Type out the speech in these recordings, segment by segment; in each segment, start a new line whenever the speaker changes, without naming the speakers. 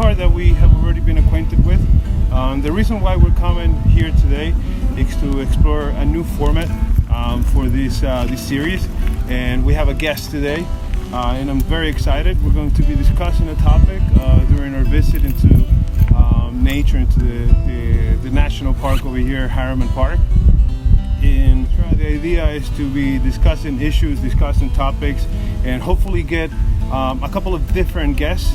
part that we have already been acquainted with. The reason why we're coming here today is to explore a new format for this series, and we have a guest today, and I'm very excited. We're going to be discussing a topic during our visit into nature, into the national park over here, Harriman Park. And the idea is to be discussing issues, discussing topics, and hopefully get a couple of different guests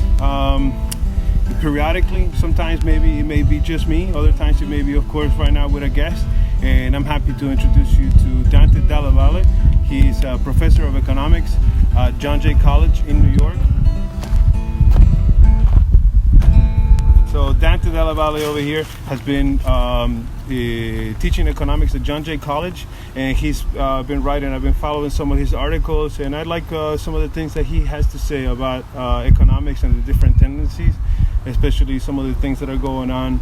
periodically. Sometimes maybe it may be just me, other times it may be, of course, right now with a guest. And I'm happy to introduce you to Dante Dallavalle. He's a professor of economics at John Jay College in New York. So Dante Dallavalle over here has been teaching economics at John Jay College, and he's been writing. I've been following some of his articles, and I like some of the things that he has to say about economics and the different tendencies, especially some of the things that are going on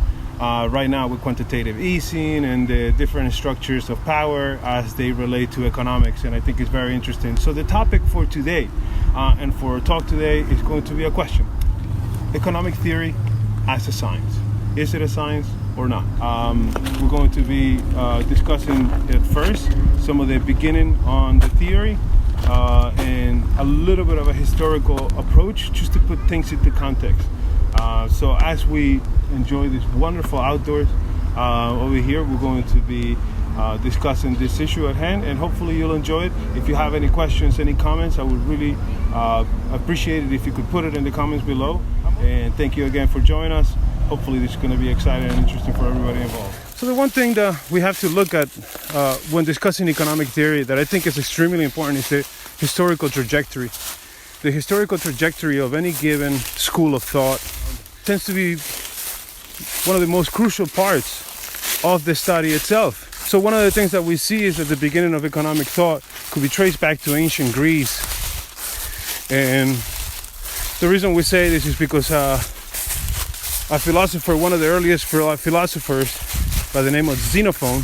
right now with quantitative easing and the different structures of power as they relate to economics, and I think it's very interesting. So the topic for today and for our talk today is going to be a question: economic theory as a science. Is it a science or not? We're going to be discussing at first some of the beginning on the theory and a little bit of a historical approach, just to put things into context. So as we enjoy this wonderful outdoors over here, we're going to be discussing this issue at hand, and hopefully you'll enjoy it. If you have any questions, any comments, I would really appreciate it if you could put it in the comments below. And thank you again for joining us. Hopefully this is going to be exciting and interesting for everybody involved. So the one thing that we have to look at when discussing economic theory that I think is extremely important is the historical trajectory. The historical trajectory of any given school of thought tends to be one of the most crucial parts of the study itself. So one of the things that we see is that the beginning of economic thought could be traced back to ancient Greece. And the reason we say this is because a philosopher, one of the earliest philosophers by the name of Xenophon,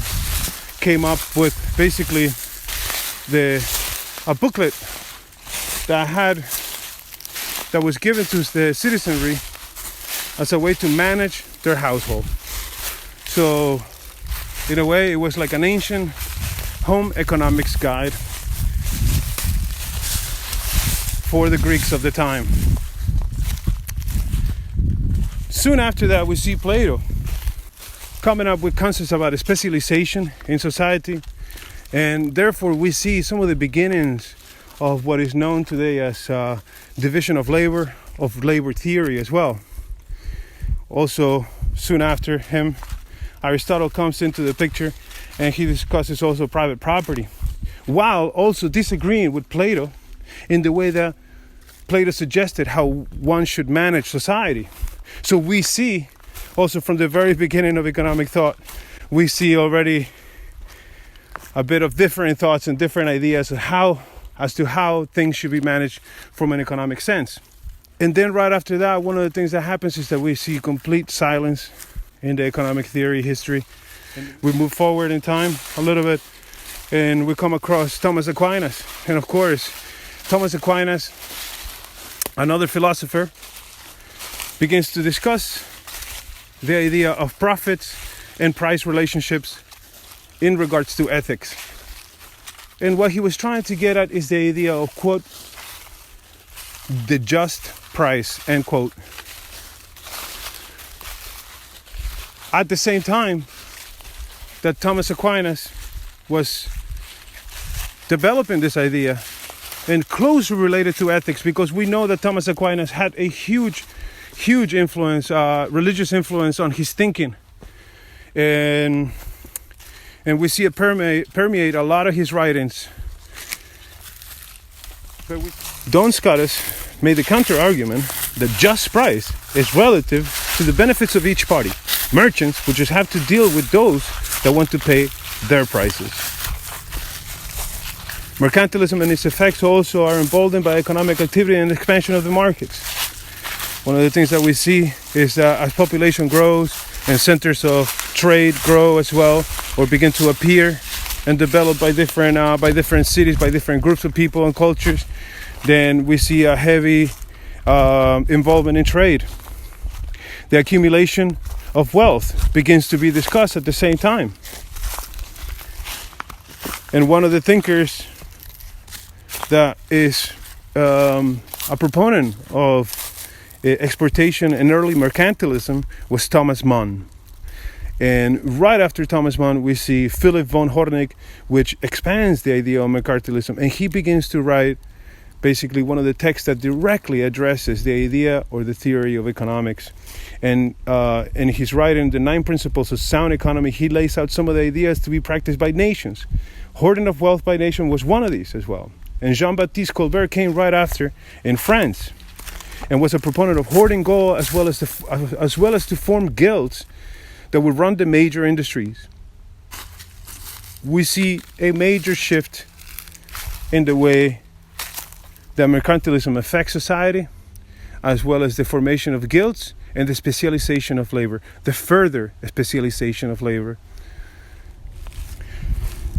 came up with basically a booklet that was given to the citizenry as a way to manage their household. So in a way, it was like an ancient home economics guide for the Greeks of the time. Soon after that, we see Plato coming up with concepts about specialization in society, and therefore we see some of the beginnings of what is known today as division of labor theory as well. Also, soon after him, Aristotle comes into the picture, and he discusses also private property, while also disagreeing with Plato in the way that Plato suggested how one should manage society. So we see also from the very beginning of economic thought, we see already a bit of different thoughts and different ideas as to how things should be managed from an economic sense. And then right after that, one of the things that happens is that we see complete silence in the economic theory history. We move forward in time a little bit, and we come across Thomas Aquinas. And of course, Thomas Aquinas, another philosopher, begins to discuss the idea of profits and price relationships in regards to ethics. And what he was trying to get at is the idea of, quote, the just price, end quote. At the same time that Thomas Aquinas was developing this idea and closely related to ethics, because we know that Thomas Aquinas had a huge influence, religious influence on his thinking. And we see it permeate a lot of his writings. Duns Scotus made the counter-argument that just price is relative to the benefits of each party. Merchants would just have to deal with those that want to pay their prices. Mercantilism and its effects also are emboldened by economic activity and expansion of the markets. One of the things that we see is that as population grows and centers of trade grow as well, or begin to appear and develop by different cities, by different groups of people and cultures, then we see a heavy involvement in trade. the accumulation of wealth begins to be discussed at the same time. And one of the thinkers that is a proponent of exportation and early mercantilism was Thomas Mann. And right after Thomas Mann, we see Philip von Hornig, which expands the idea of mercantilism, and he begins to write basically one of the texts that directly addresses the idea or the theory of economics. And he's writing the 9 principles of sound economy. He lays out some of the ideas to be practiced by nations. Hoarding of wealth by nation was one of these as well. And Jean-Baptiste Colbert came right after in France and was a proponent of hoarding gold as well as to form guilds that would run the major industries. We see a major shift in the way that mercantilism affects society, as well as the formation of guilds and the specialization of labor, the further specialization of labor.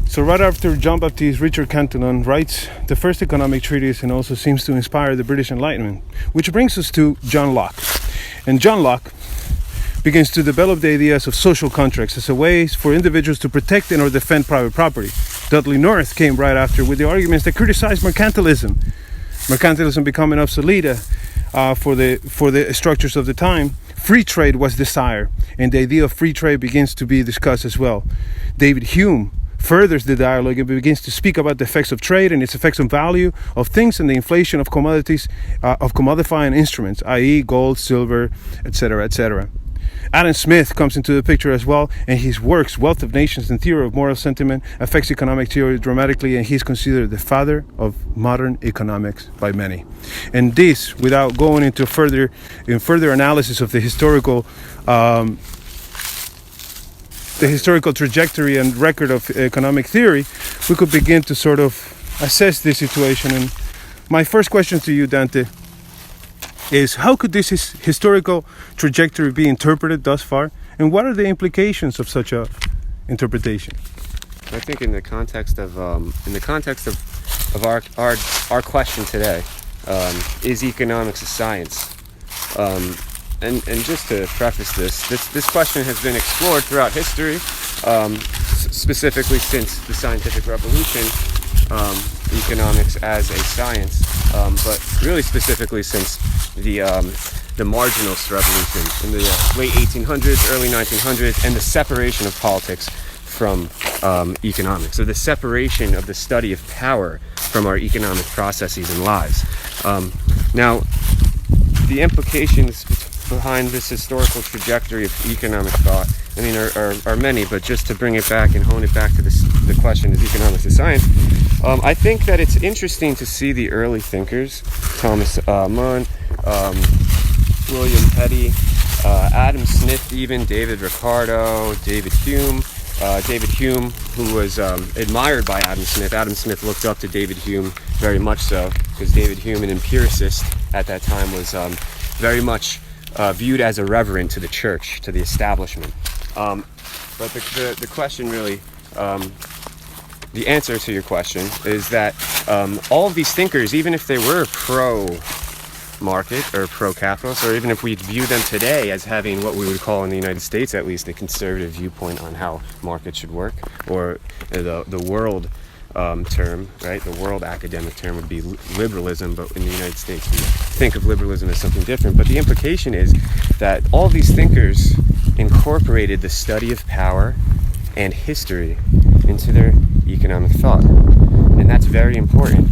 So right after Jean-Baptiste, Richard Cantillon writes the first economic treatise and also seems to inspire the British Enlightenment, which brings us to John Locke. And John Locke begins to develop the ideas of social contracts as a way for individuals to protect and or defend private property. Dudley North came right after with the arguments that criticized mercantilism. Mercantilism becoming obsolete for the structures of the time. Free trade was desired, and the idea of free trade begins to be discussed as well. David Hume furthers the dialogue and begins to speak about the effects of trade and its effects on value of things and the inflation of commodities, of commodifying instruments, i.e. gold, silver, etc., etc. Adam Smith comes into the picture as well, and his works, Wealth of Nations and Theory of Moral Sentiment, affects economic theory dramatically, and he's considered the father of modern economics by many. And this, without going into further analysis of the historical trajectory and record of economic theory, we could begin to sort of assess this situation. And my first question to you, Dante, is how could this historical trajectory be interpreted thus far, and what are the implications of such a interpretation?
I think in the context of our question today, is economics a science? And just to preface this question has been explored throughout history, specifically since the scientific revolution, economics as a science, but really specifically since the marginalist revolution in the late 1800s, early 1900s, and the separation of politics from economics, so the separation of the study of power from our economic processes and lives. Now, the implications behind this historical trajectory of economic thought, I mean, are many, but just to bring it back and hone it back to the question, is economics a science? I think that it's interesting to see the early thinkers, Thomas Mann, William Petty, Adam Smith, even David Ricardo, David Hume, who was admired by Adam Smith. Adam Smith looked up to David Hume very much so, because David Hume, an empiricist at that time, was very much viewed as a reverend to the church, to the establishment. But the question really, the answer to your question is that all of these thinkers, even if they were pro-market or pro-capitalist, or even if we view them today as having what we would call in the United States at least a conservative viewpoint on how markets should work, or the world term, right? The world academic term would be liberalism, but in the United States we think of liberalism as something different. But the implication is that all these thinkers incorporated the study of power and history into their economic thought. And that's very important,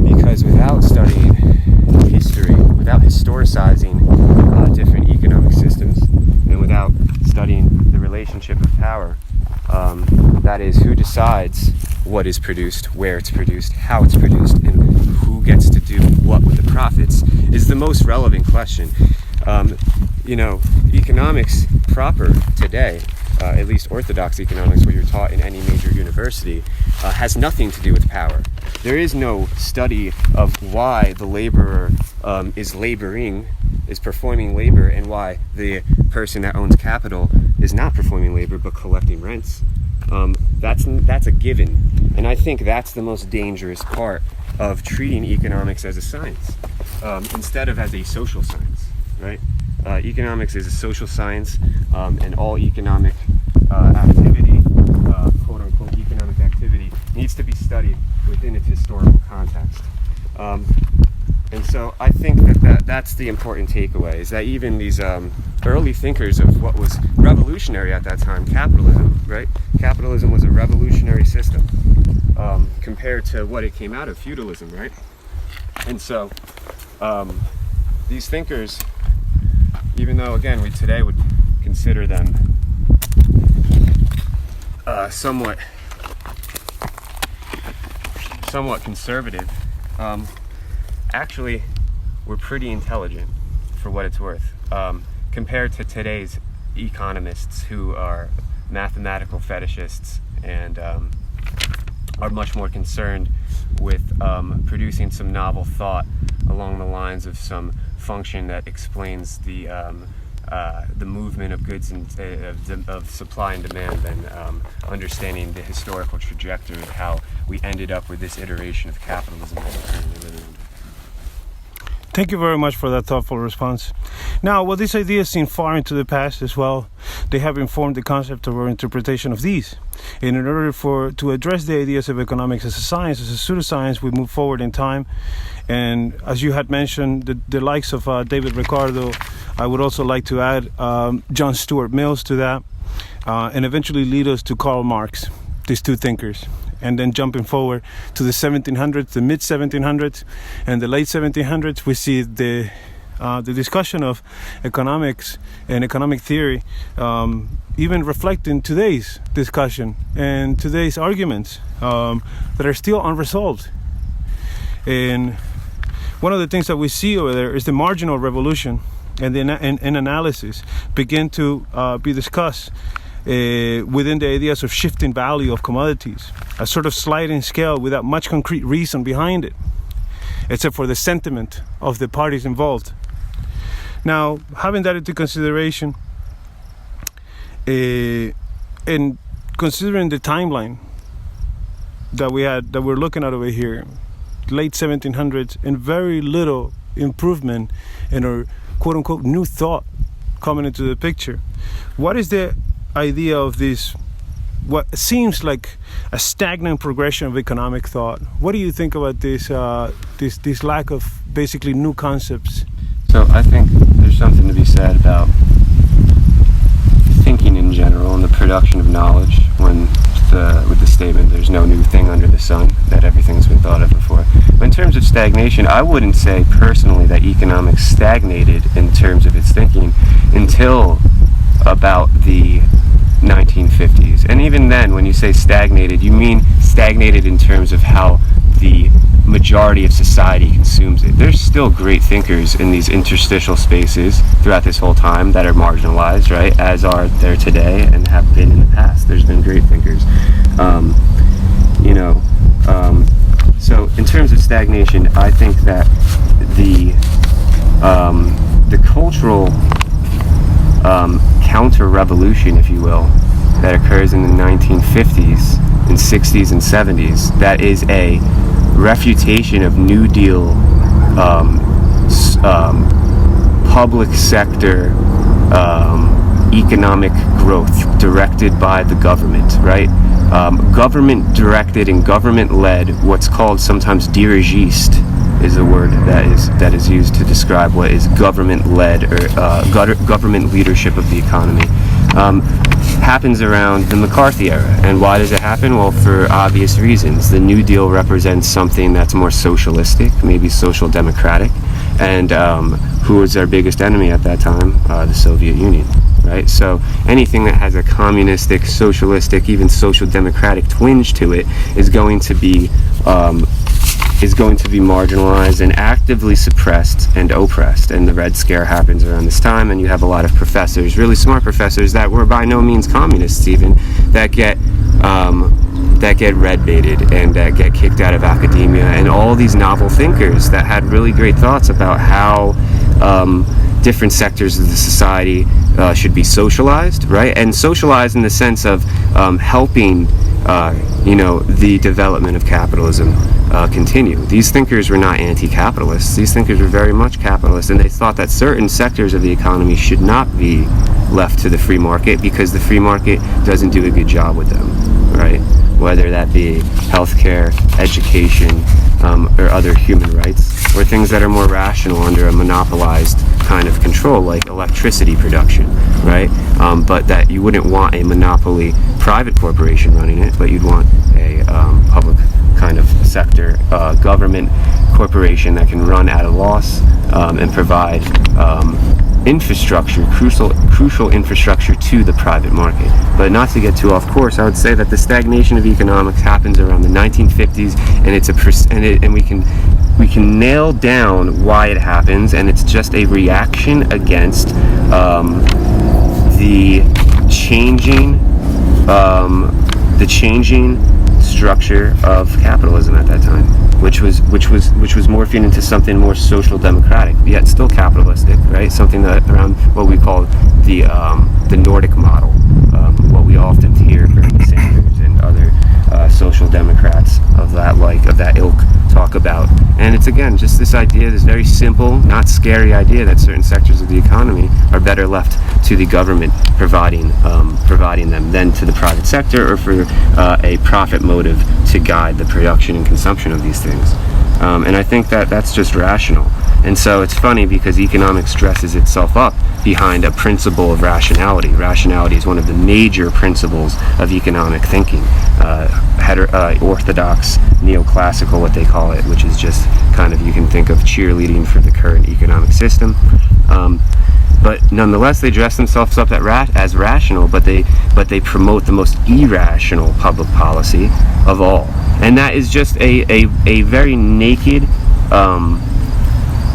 because without studying history, without historicizing different economic systems, and without studying the relationship of power, that is, who decides what is produced, where it's produced, how it's produced, and who gets to do what with the profits, is the most relevant question. Economics proper today, at least orthodox economics, where you're taught in any major university, has nothing to do with power. There is no study of why the laborer is performing labor, and why the person that owns capital is not performing labor but collecting rents. That's a given, and I think that's the most dangerous part of treating economics as a science, instead of as a social science, right? Economics is a social science, and all economic activity, quote-unquote economic activity, needs to be studied within its historical context. And so I think that's the important takeaway, is that even these early thinkers of what was revolutionary at that time, capitalism, right? Capitalism was a revolutionary system compared to what it came out of, feudalism, right? And so these thinkers, even though, again, we today would consider them somewhat conservative, actually were pretty intelligent, for what it's worth, compared to today's economists, who are mathematical fetishists and are much more concerned with producing some novel thought along the lines of some function that explains the movement of goods and of supply and demand, than understanding the historical trajectory of how we ended up with this iteration of capitalism that we're currently living in.
Thank you very much for that thoughtful response. Now, while these ideas seem far into the past as well, they have informed the concept of our interpretation of these. And in order to address the ideas of economics as a science, as a pseudoscience, we move forward in time. And as you had mentioned, the likes of David Ricardo, I would also like to add John Stuart Mills to that, and eventually lead us to Karl Marx, these two thinkers. And then jumping forward to the 1700s, the mid 1700s, and the late 1700s, we see the discussion of economics and economic theory even reflecting today's discussion and today's arguments that are still unresolved. And one of the things that we see over there is the marginal revolution, and the analysis begin to be discussed within the ideas of shifting value of commodities, a sort of sliding scale without much concrete reason behind it, except for the sentiment of the parties involved. Now, having that into consideration, and considering the timeline that we're looking at over here, late 1700s, and very little improvement in our quote-unquote new thought coming into the picture, what is the idea of this, what seems like a stagnant progression of economic thought? What do you think about this this lack of basically new concepts?
So I think there's something to be said about thinking in general and the production of knowledge with the statement, there's no new thing under the sun, that everything's been thought of before. But in terms of stagnation, I wouldn't say personally that economics stagnated in terms of its thinking until about the 1950s. And even then, when you say stagnated, you mean stagnated in terms of how the majority of society consumes it. There's still great thinkers in these interstitial spaces throughout this whole time that are marginalized, right, as are there today and have been in the past. There's been great thinkers. So in terms of stagnation, I think that the cultural counter-revolution, if you will, that occurs in the 1950s and 60s and 70s, that is a refutation of New Deal public sector economic growth directed by the government, right? Government directed and government led, what's called sometimes dirigiste is a word that is used to describe what is government led or government leadership of the economy, happens around the McCarthy era. And why does it happen? Well, for obvious reasons. The New Deal represents something that's more socialistic, maybe social democratic, and who was our biggest enemy at that time? The Soviet Union, right? So anything that has a communistic, socialistic, even social democratic twinge to it is going to be marginalized and actively suppressed and oppressed. And the Red Scare happens around this time, and you have a lot of professors, really smart professors that were by no means communists even, that get red baited and that get kicked out of academia, and all these novel thinkers that had really great thoughts about how different sectors of the society should be socialized, right? And socialized in the sense of helping the development of capitalism continue. These thinkers were not anti-capitalists. These thinkers were very much capitalist, and they thought that certain sectors of the economy should not be left to the free market because the free market doesn't do a good job with them, right? Whether that be healthcare, education, or other human rights, or things that are more rational under a monopolized kind of control, like electricity production, right? But that you wouldn't want a monopoly private corporation running it, but you'd want a public kind of sector government corporation that can run at a loss and provide infrastructure, crucial infrastructure to the private market. But not to get too off course, I would say that the stagnation of economics happens around the 1950s, and we can nail down why it happens, and it's just a reaction against the changing structure of capitalism at that time, which was morphing into something more social democratic, yet still capitalistic, right? Something that around what we call the Nordic model, what we often hear Bernie Sanders and other social democrats of that ilk talk about. And it's again just this idea, this very simple, not scary idea that certain sectors of the economy are better left to the government providing them than to the private sector, or for a profit motive to guide the production and consumption of these things. And I think that that's just rational. And so it's funny because economics dresses itself up behind a principle of rationality. Rationality is one of the major principles of economic thinking. Orthodox, neoclassical, what they call it, which is just kind of, you can think of cheerleading for the current economic system. But nonetheless, they dress themselves up as rational, but they promote the most irrational public policy of all, and that is just a very naked,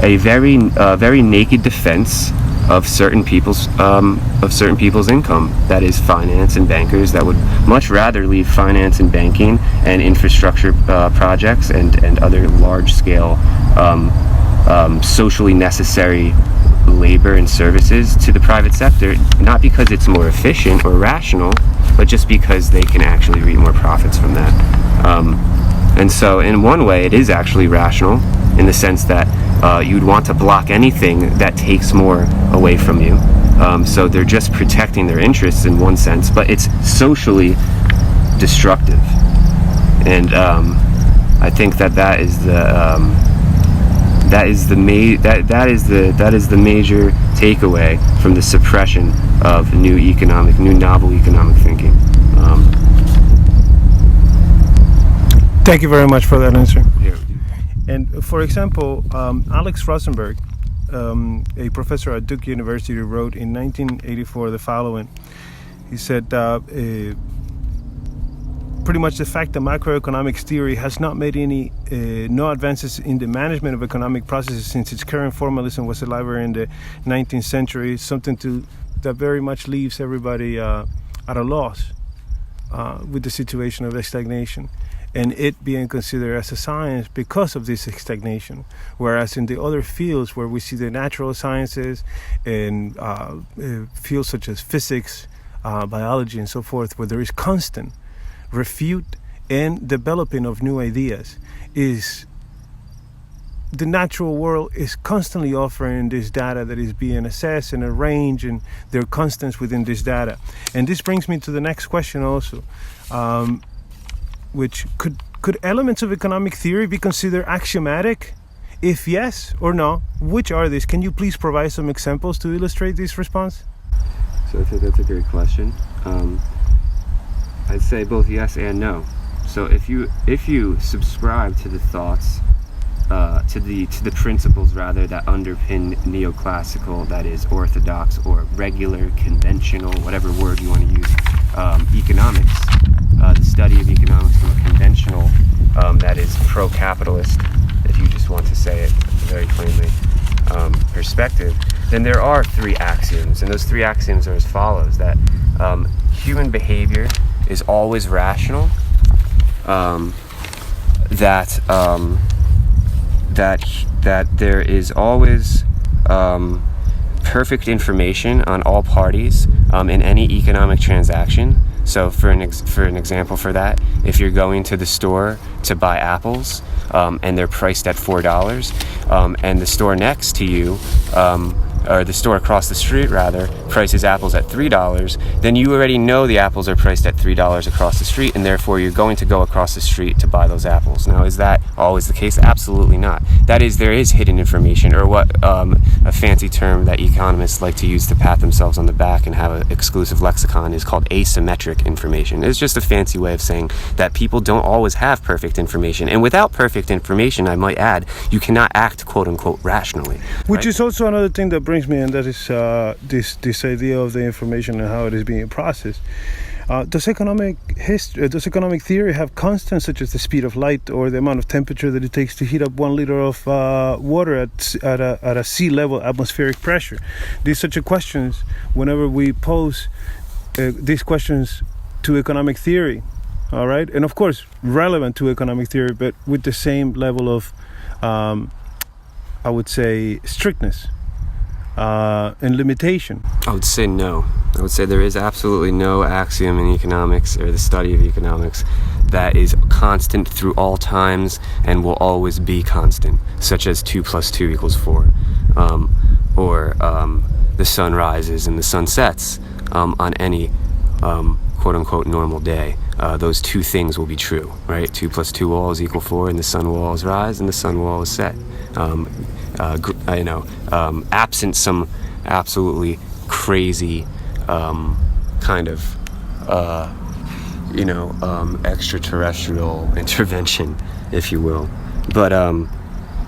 very naked defense of certain people's income. That is finance and bankers that would much rather leave finance and banking and infrastructure projects and other large-scale socially necessary labor and services to the private sector, not because it's more efficient or rational, but just because they can actually reap more profits from that. And so in one way it is actually rational, in the sense that you'd want to block anything that takes more away from you. So they're just protecting their interests in one sense, but it's socially destructive. And I think that is the major takeaway from the suppression of new novel economic thinking.
Thank you very much for that answer.
Yeah.
And for example, Alex Rosenberg, a professor at Duke University, wrote in 1984 the following. He said, pretty much the fact that macroeconomics theory has not made no advances in the management of economic processes since its current formalism was alive in the 19th century, something that very much leaves everybody at a loss with the situation of stagnation, and it being considered as a science because of this stagnation. Whereas in the other fields where we see the natural sciences and fields such as physics, biology and so forth, where there is constant refute and developing of new ideas, is the natural world is constantly offering this data that is being assessed and arranged, and there are constants within this data. And this brings me to the next question also, which could elements of economic theory be considered axiomatic? If yes or no, which are these? Can you please provide some examples to illustrate this response?
So I think that's a great question. I'd say both yes and no. So if you subscribe to the thoughts, to the principles rather that underpin neoclassical, that is orthodox or regular, conventional, whatever word you want to use, economics, the study of economics from a conventional, that is pro-capitalist, if you just want to say it very plainly, perspective, then there are three axioms, and those three axioms are as follows: that human behavior is always rational, that there is always perfect information on all parties in any economic transaction, So for an example for that, if you're going to the store to buy apples, and they're priced at $4, and the store next to you, or the store across the street rather, prices apples at $3, then you already know the apples are priced at $3 across the street, and therefore you're going to go across the street to buy those apples. Now, is that always the case? Absolutely not. That is, there is hidden information, or what a fancy term that economists like to use to pat themselves on the back and have an exclusive lexicon is called asymmetric information. It's just a fancy way of saying that people don't always have perfect information, and without perfect information, I might add, you cannot act quote-unquote rationally.
Which
right?
is also another thing that brings me, and that is this idea of the information and how it is being processed. Does economic theory have constants such as the speed of light or the amount of temperature that it takes to heat up 1 liter of water at a sea level atmospheric pressure? These such a questions whenever we pose these questions to economic theory, all right, and of course relevant to economic theory, but with the same level of I would say strictness and limitation.
I would say no. I would say there is absolutely no axiom in economics or the study of economics that is constant through all times and will always be constant, such as 2 + 2 = 4, or the sun rises and the sun sets on any quote-unquote normal day. Those two things will be true, right? 2 + 2 will always equal 4, and the sun will always rise and the sun will always set. Absent some absolutely crazy kind of extraterrestrial intervention, if you will. But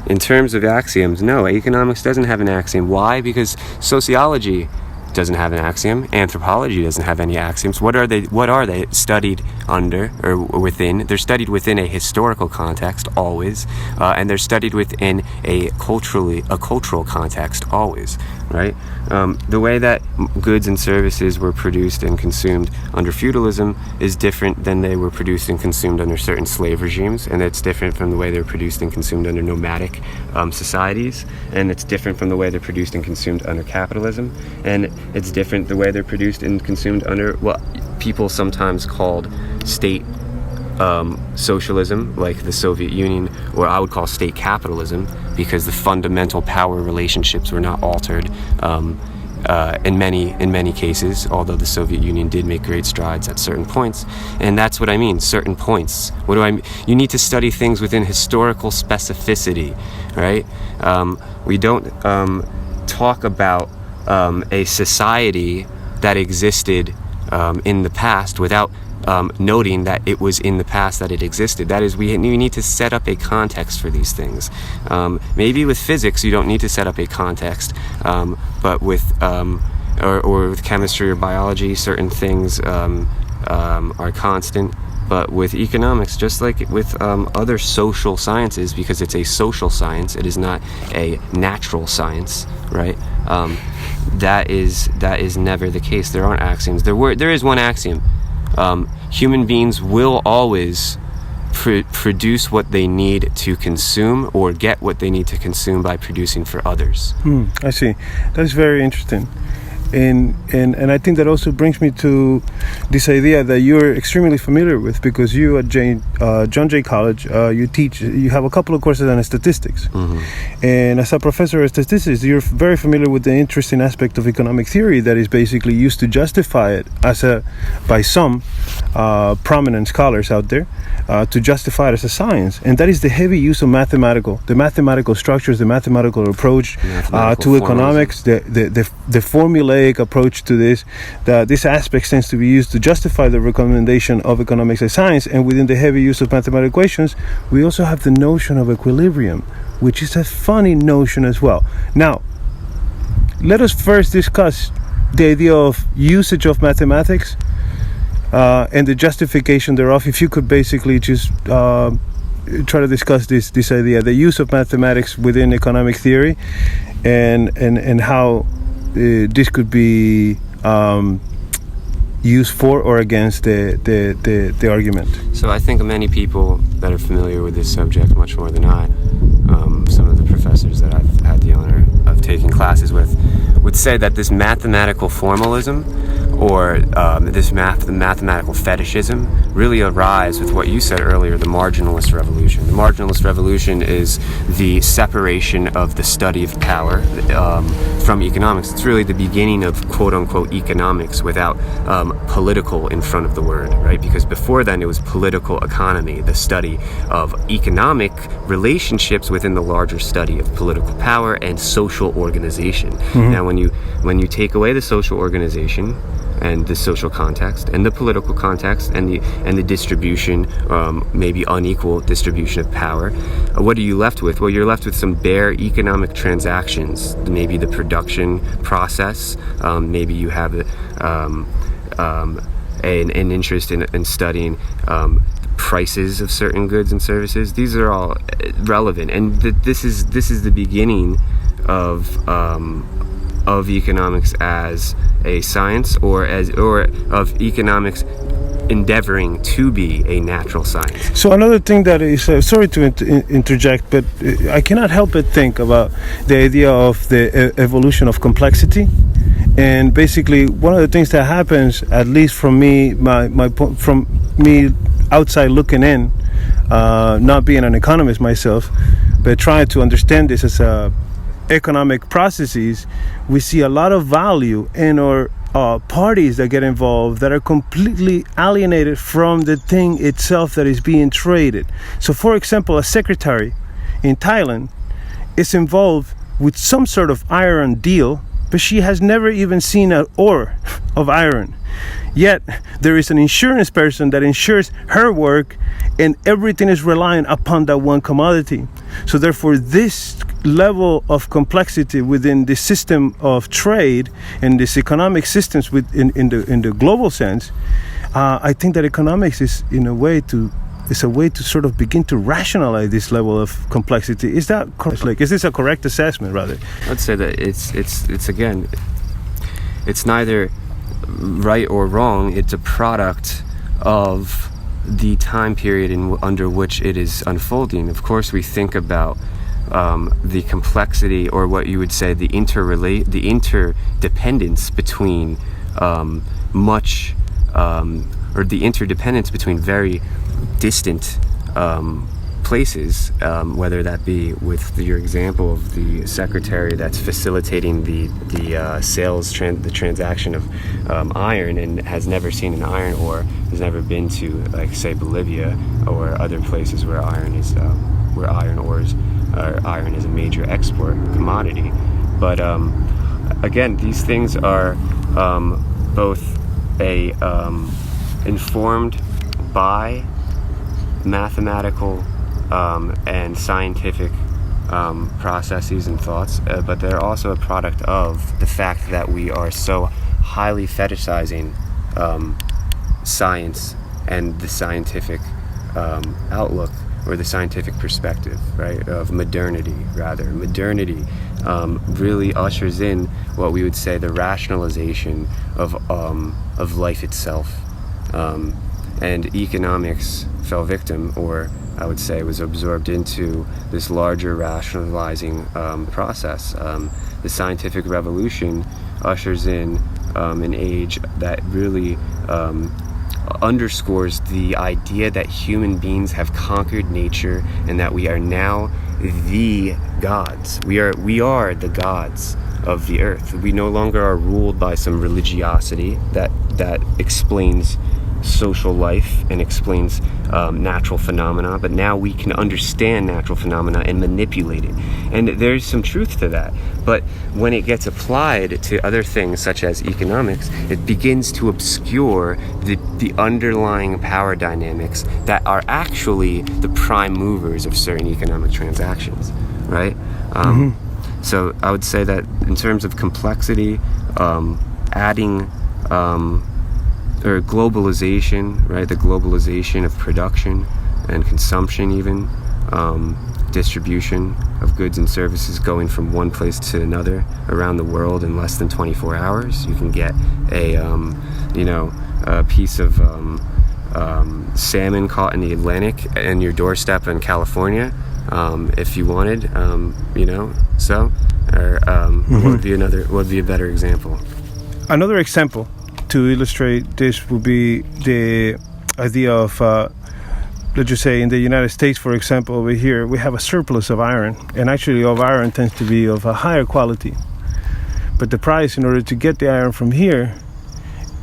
in terms of axioms, no, economics doesn't have an axiom. Why? Because sociology doesn't have an axiom. Anthropology doesn't have any axioms. What are they studied under or within? They're studied within a historical context always, and they're studied within a cultural context always, right? The way that goods and services were produced and consumed under feudalism is different than they were produced and consumed under certain slave regimes, and it's different from the way they're produced and consumed under nomadic societies, and it's different from the way they're produced and consumed under capitalism, and it's different the way they're produced and consumed under what people sometimes called state socialism, like the Soviet Union, or I would call state capitalism, because the fundamental power relationships were not altered in many cases, although the Soviet Union did make great strides at certain points. And that's what I mean, certain points. What do I mean? You need to study things within historical specificity, right? We don't talk about a society that existed in the past without noting that it was in the past that it existed. That is, we need to set up a context for these things. Maybe with physics you don't need to set up a context, but with or with chemistry or biology, certain things are constant. But with economics, just like with other social sciences, because it's a social science, it is not a natural science, right? That is never the case. There aren't axioms. There is one axiom. Human beings will always produce what they need to consume, or get what they need to consume by producing for others.
I see. That's very interesting. And I think that also brings me to this idea that you're extremely familiar with, because you at John Jay College, you have a couple of courses on statistics. Mm-hmm. And as a professor of statistics, you're very familiar with the interesting aspect of economic theory that is basically used to justify it by some prominent scholars out there, to justify it as a science. And that is the heavy use of the mathematical structures, the mathematical approach to economics, the formulaic approach to this. This aspect tends to be used to justify the recommendation of economics as science. And within the heavy use of mathematical equations, we also have the notion of equilibrium, which is a funny notion as well. Now, let us first discuss the idea of usage of mathematics and the justification thereof. If you could basically just try to discuss this idea, the use of mathematics within economic theory, and how this could be used for or against the argument.
So I think many people that are familiar with this subject much more than I, some of the professors that I've had the honor of taking classes with, would say that this mathematical formalism, or this mathematical fetishism really arise with what you said earlier, the marginalist revolution. The marginalist revolution is the separation of the study of power from economics. It's really the beginning of quote-unquote economics without political in front of the word, right? Because before then it was political economy, the study of economic relationships within the larger study of political power and social organization. Now when you take away the social organization and the social context and the political context and the distribution, maybe unequal distribution of power, what are you left with? Well, you're left with some bare economic transactions, maybe the production process, maybe you have an interest in studying prices of certain goods and services. These are all relevant, and this is the beginning of economics as a science, or of economics endeavoring to be a natural science.
So another thing that is, sorry to interject, but I cannot help but think about the idea of the evolution of complexity. And basically, one of the things that happens, at least from me, from me outside looking in, not being an economist myself, but trying to understand this as economic processes, we see a lot of value in our parties that get involved that are completely alienated from the thing itself that is being traded. So, for example, a secretary in Thailand is involved with some sort of iron deal, but she has never even seen an ore of iron. Yet there is an insurance person that insures her work, and everything is reliant upon that one commodity. So therefore, this level of complexity within the system of trade and this economic systems in the global sense, I think that economics is a way to sort of begin to rationalize this level of complexity. Is that correct? Like, is this a correct assessment, rather?
I'd say that it's again, it's neither right or wrong. It's a product of the time period under which it is unfolding. Of course, we think about the complexity, or what you would say the interdependence between or the interdependence between very distant places, whether that be with your example of the secretary that's facilitating the transaction of iron and has never seen an iron ore, has never been to, like, say, Bolivia or other places where iron is a major export commodity. But again, these things are both informed by mathematical and scientific processes and thoughts, but they're also a product of the fact that we are so highly fetishizing science and the scientific outlook, or the scientific perspective, right, of modernity, rather. Modernity really ushers in what we would say the rationalization of life itself. And economics fell victim, or I would say was absorbed into this larger rationalizing process. The scientific revolution ushers in an age that really underscores the idea that human beings have conquered nature and that we are now the gods. We are the gods of the earth. We no longer are ruled by some religiosity that explains social life and explains natural phenomena, but now we can understand natural phenomena and manipulate it. And there's some truth to that. But when it gets applied to other things such as economics, it begins to obscure the underlying power dynamics that are actually the prime movers of certain economic transactions, right? So I would say that in terms of complexity, adding or globalization, right? The globalization of production and consumption, even distribution of goods and services going from one place to another around the world in less than 24 hours. You can get a piece of salmon caught in the Atlantic in your doorstep in California, if you wanted, what would be a better example?
Another example to illustrate this would be the idea of, let's just say in the United States, for example, over here, we have a surplus of iron, and actually of iron tends to be of a higher quality. But the price in order to get the iron from here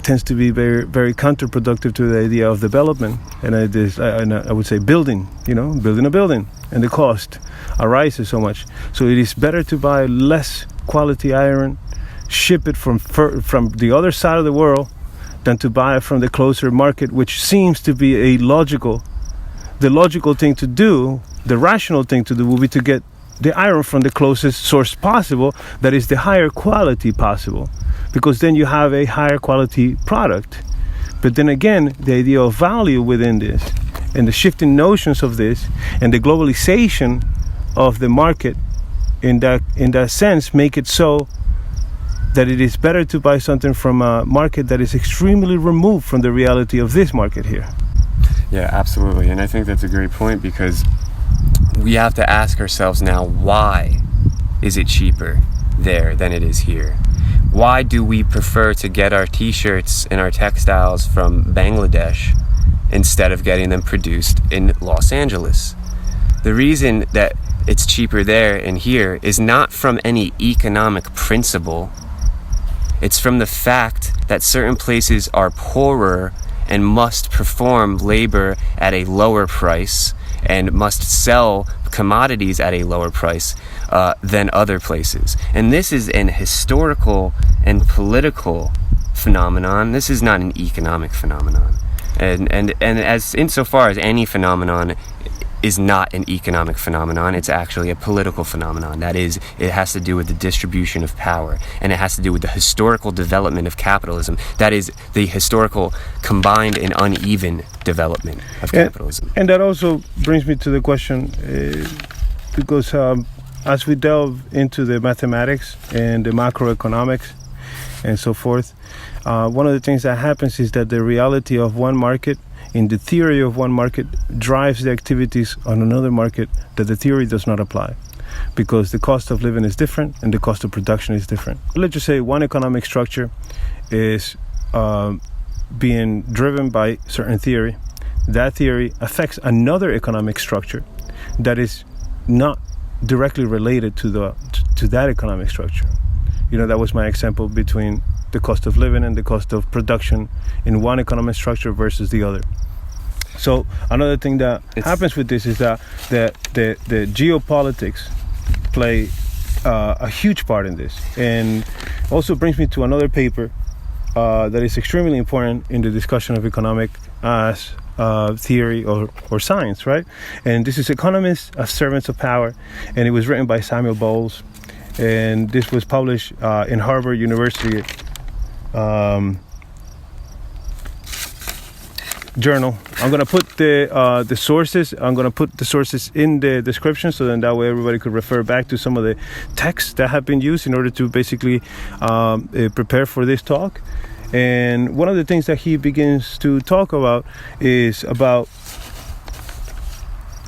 tends to be very, very counterproductive to the idea of development, and I would say building a building, and the cost arises so much. So it is better to buy less quality iron, ship it from the other side of the world, than to buy it from the closer market, which seems to be the logical thing to do. The rational thing to do will be to get the iron from the closest source possible, that is the higher quality possible, because then you have a higher quality product. But then again, the idea of value within this, and the shifting notions of this, and the globalization of the market in that sense, make it so that it is better to buy something from a market that is extremely removed from the reality of this market here.
Yeah, absolutely. And I think that's a great point, because we have to ask ourselves now, why is it cheaper there than it is here? Why do we prefer to get our t-shirts and our textiles from Bangladesh instead of getting them produced in Los Angeles? The reason that it's cheaper there and here is not from any economic principle. It's from the fact that certain places are poorer and must perform labor at a lower price and must sell commodities at a lower price than other places. And this is an historical and political phenomenon. This is not an economic phenomenon. And as insofar as any phenomenon is not an economic phenomenon, it's actually a political phenomenon. That is, it has to do with the distribution of power, and it has to do with the historical development of capitalism. That is, the historical combined and uneven development of capitalism.
And that also brings me to the question, because as we delve into the mathematics and the macroeconomics and so forth, one of the things that happens is that the reality of one market, in the theory of one market, drives the activities on another market that the theory does not apply, because the cost of living is different and the cost of production is different. Let's just say one economic structure is being driven by certain theory. That theory affects another economic structure that is not directly related to that economic structure. That was my example between the cost of living and the cost of production in one economic structure versus the other. So another thing that happens with this is that the geopolitics play a huge part in this, and also brings me to another paper that is extremely important in the discussion of economic as theory or science, right? And this is Economists as Servants of Power, and it was written by Samuel Bowles, and this was published in Harvard University journal. I'm gonna put the sources. I'm gonna put the sources in the description, so then that way everybody could refer back to some of the texts that have been used in order to basically prepare for this talk. And one of the things that he begins to talk about is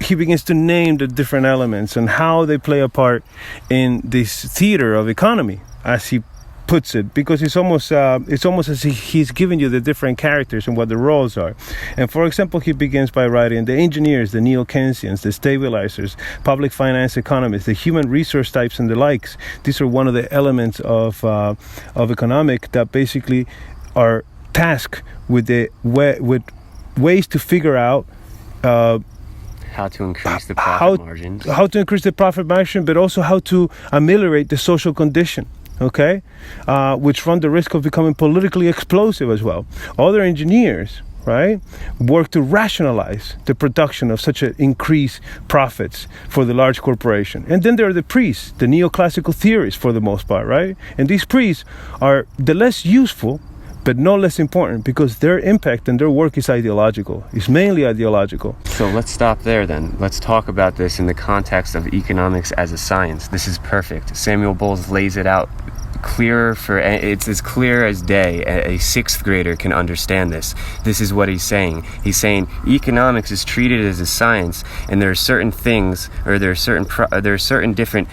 he begins to name the different elements and how they play a part in this theater of economy, as he puts it, because it's almost as if he's giving you the different characters and what the roles are. And for example, he begins by writing the engineers, the neo-Keynesians, the stabilizers, public finance economists, the human resource types, and the likes. These are one of the elements of economic that basically are tasked with ways to figure out
how to increase the profit margins.
How to increase the profit margin, but also how to ameliorate the social condition, okay? Which run the risk of becoming politically explosive as well. Other engineers, right, work to rationalize the production of such an increased profits for the large corporation. And then there are the priests, the neoclassical theorists for the most part, right? And these priests are the less useful, but no less important, because their impact and their work is ideological. It's mainly ideological.
So let's stop there then. Let's talk about this in the context of economics as a science. This is perfect. Samuel Bowles lays it out it's as clear as day. A sixth grader can understand this. This is what he's saying. He's saying economics is treated as a science, and there are certain things, or there are certain different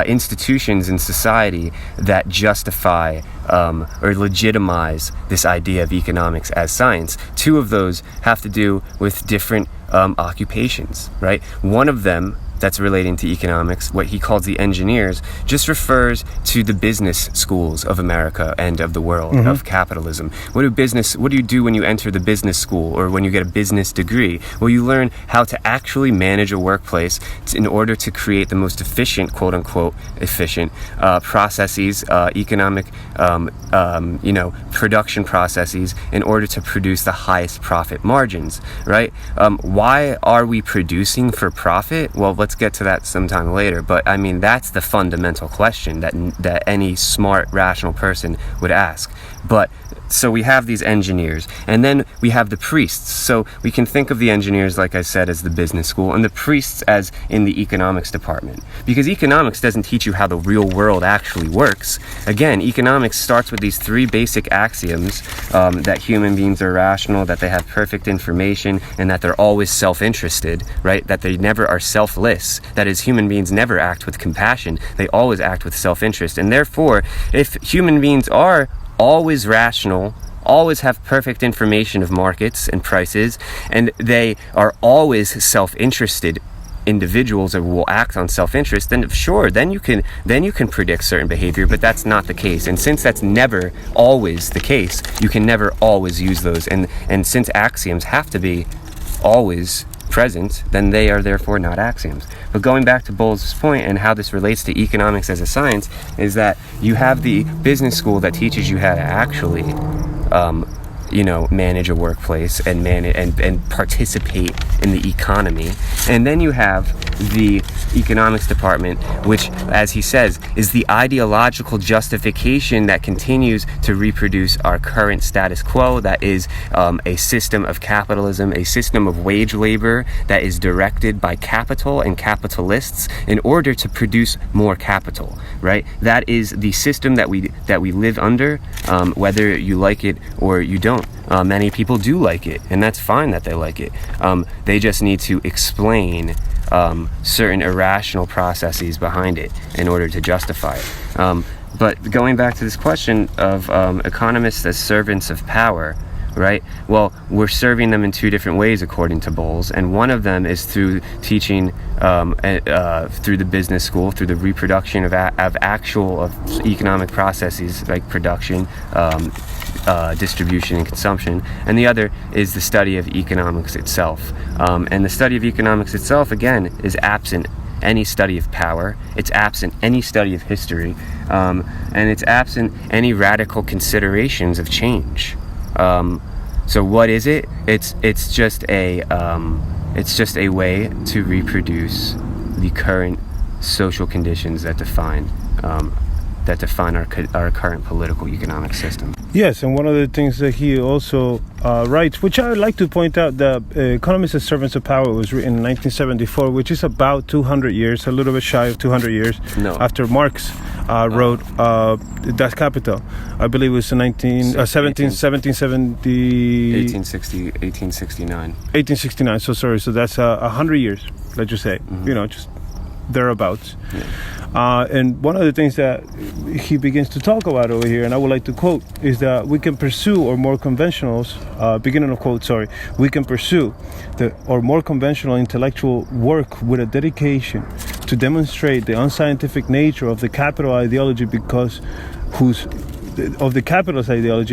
institutions in society that justify or legitimize this idea of economics as science. Two of those have to do with different occupations, right? One of them that's relating to economics, what he calls the engineers, just refers to the business schools of America and of the world, of capitalism. What do you do when you enter the business school or when you get a business degree? Well, you learn how to actually manage a workplace in order to create the most efficient, quote unquote, efficient processes, economic, production processes in order to produce the highest profit margins, right? Why are we producing for profit? Well, let's get to that sometime later, but I mean, that's the fundamental question that any smart, rational person would ask. But so we have these engineers, and then we have the priests. So we can think of the engineers, like I said, as the business school, and the priests as in the economics department. Because economics doesn't teach you how the real world actually works. Again, economics starts with these three basic axioms, that human beings are rational, that they have perfect information, and that they're always self-interested, right? That they never are selfless. That is, human beings never act with compassion. They always act with self-interest. And therefore, if human beings are always rational, always have perfect information of markets and prices, and they are always self-interested individuals or will act on self-interest, then sure, then you can predict certain behavior, but that's not the case. And since that's never always the case, you can never always use those. And since axioms have to be always present, then they are therefore not axioms. But going back to Bowles' point and how this relates to economics as a science is that you have the business school that teaches you how to actually manage a workplace and participate in the economy. And then you have the economics department, which, as he says, is the ideological justification that continues to reproduce our current status quo, that is a system of capitalism, a system of wage labor that is directed by capital and capitalists in order to produce more capital, right? That is the system that we live under, whether you like it or you don't. Many people do like it, and that's fine that they like it. They just need to explain certain irrational processes behind it in order to justify it. But going back to this question of economists as servants of power, right? Well, we're serving them in two different ways according to Bowles, and one of them is through teaching through the business school, through the reproduction of economic processes like production, distribution and consumption, and the other is the study of economics itself. And the study of economics itself, again, is absent any study of power, it's absent any study of history, and it's absent any radical considerations of change. So what is it? It's just a way to reproduce the current social conditions that define our current political economic system.
Yes, and one of the things that he also writes, which I would like to point out, that Economists as Servants of Power was written in 1974, which is about 200 years, a little bit shy of 200 years after Marx wrote Das Kapital. I believe it was in
1869.
1869, so sorry. So that's 100 years, let's just say, just thereabouts. Yeah. And one of the things that he begins to talk about over here, and I would like to quote, is that we can pursue or more conventionals, beginning of quote, sorry, we can pursue or more conventional intellectual work with a dedication to demonstrate the unscientific nature of the capital ideology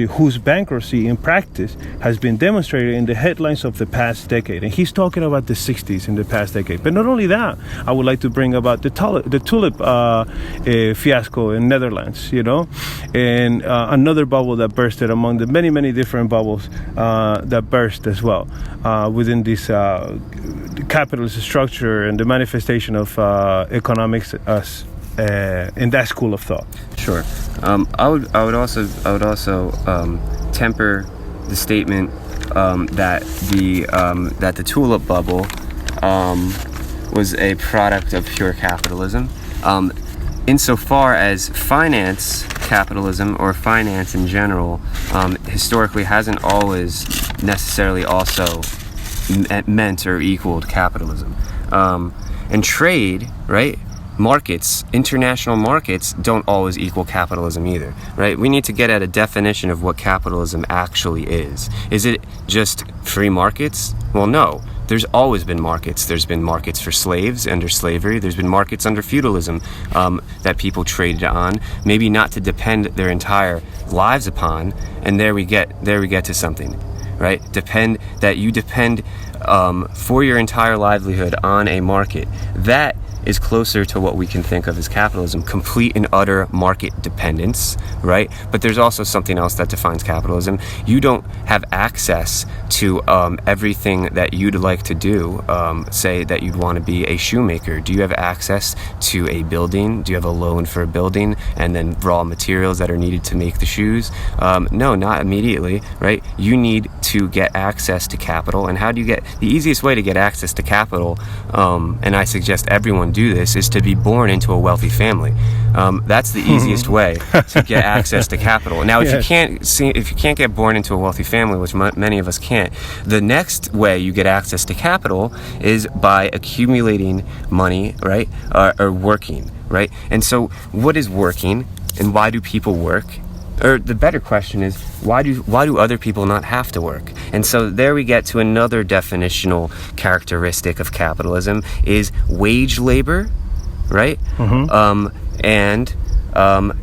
whose bankruptcy in practice has been demonstrated in the headlines of the past decade. And he's talking about the 60s in the past decade. But not only that, I would like to bring about the tulip fiasco in Netherlands, and another bubble that bursted among the many, many different bubbles that burst as well within this capitalist structure and the manifestation of economics as in that school of thought.
Sure. I would also temper the statement that the tulip bubble was a product of pure capitalism. Insofar as finance capitalism or finance in general historically hasn't always necessarily also meant or equaled capitalism. And trade, right? markets, international markets, don't always equal capitalism either, right? We need to get at a definition of what capitalism actually is. Is it just free markets? Well, no. There's always been markets. There's been markets for slaves under slavery. There's been markets under feudalism that people traded on, maybe not to depend their entire lives upon. And there we get to something, right? You depend for your entire livelihood on a market. That is closer to what we can think of as capitalism, complete and utter market dependence, right? But there's also something else that defines capitalism. You don't have access to everything that you'd like to do. Say that you'd want to be a shoemaker. Do you have access to a building? Do you have a loan for a building and then raw materials that are needed to make the shoes? No, not immediately, right? You need to get access to capital. And how do you get the easiest way to get access to capital? And I suggest everyone do this, is to be born into a wealthy family. That's the easiest way to get access to capital. Now, if you can't get born into a wealthy family, which many of us can't, the next way you get access to capital is by accumulating money, right, or working, right? And so, what is working, and why do people work? Or the better question is, why do other people not have to work? And so there we get to another definitional characteristic of capitalism is wage labor, right? And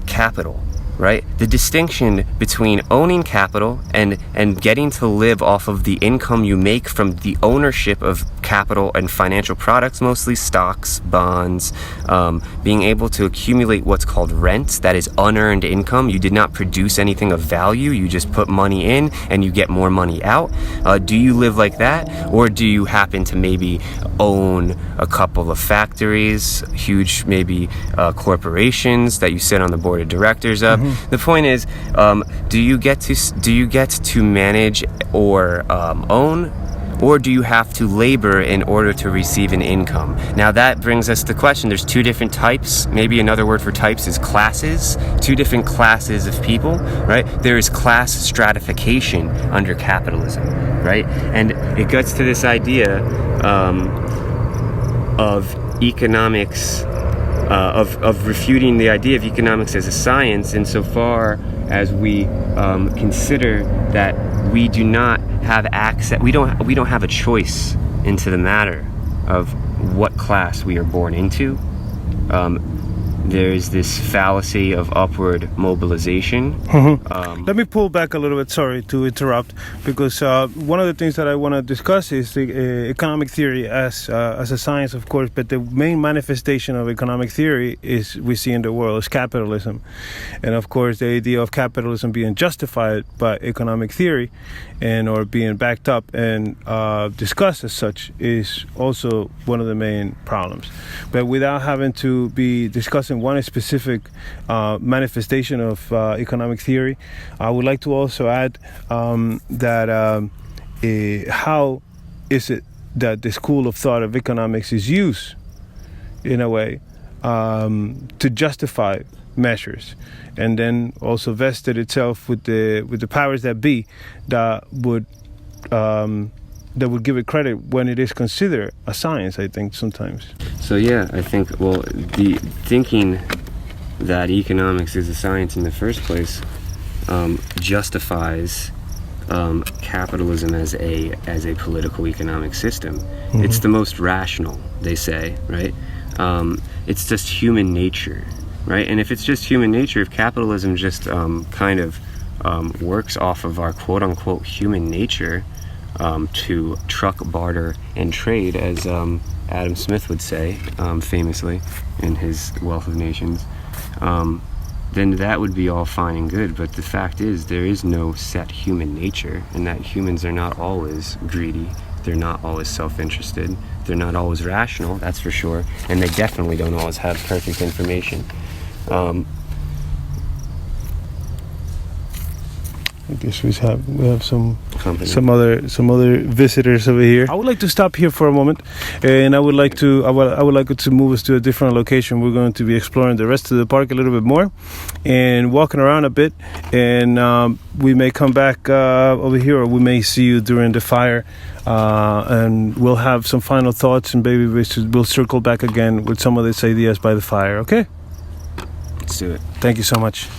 capital, right? The distinction between owning capital and getting to live off of the income you make from the ownership of capital and financial products, mostly stocks, bonds, being able to accumulate what's called rent, that is unearned income. You did not produce anything of value, you just put money in and you get more money out. Do you live like that, or do you happen to maybe own a couple of factories, huge maybe corporations that you sit on the board of directors of? The point is, do you get to manage or own, or do you have to labor in order to receive an income? Now that brings us to the question, there's two different types. Maybe another word for types is classes. Two different classes of people, right? There is class stratification under capitalism, right? And it gets to this idea of economics, of refuting the idea of economics as a science, insofar as we consider that we do not have access, we don't have a choice into the matter of what class we are born into. There's this fallacy of upward mobilization.
Let me pull back a little bit, sorry to interrupt, because one of the things that I want to discuss is the economic theory as a science, of course, but the main manifestation of economic theory is we see in the world is capitalism. And of course, the idea of capitalism being justified by economic theory and or being backed up and discussed as such is also one of the main problems. But without having to be discussing one specific manifestation of economic theory, I would like to also add that how is it that the school of thought of economics is used in a way to justify measures, and then also vested itself with the powers that be that would give it credit when it is considered a science, I think, sometimes.
So yeah, I think, well, the thinking that economics is a science in the first place justifies capitalism as a political economic system. It's the most rational, they say, right? It's just human nature, right? And if it's just human nature, if capitalism just kind of works off of our quote-unquote human nature, to truck, barter, and trade, as Adam Smith would say famously in his Wealth of Nations, then that would be all fine and good. But the fact is, there is no set human nature, and that humans are not always greedy, they're not always self-interested, they're not always rational, that's for sure, and they definitely don't always have perfect information.
I guess we have some
Company.
some other visitors over here. I would like to stop here for a moment, and I would like to move us to a different location. We're going to be exploring the rest of the park a little bit more, and walking around a bit. And we may come back over here, or we may see you during the fire, and we'll have some final thoughts. And maybe we'll circle back again with some of these ideas by the fire. Okay?
Let's do it.
Thank you so much.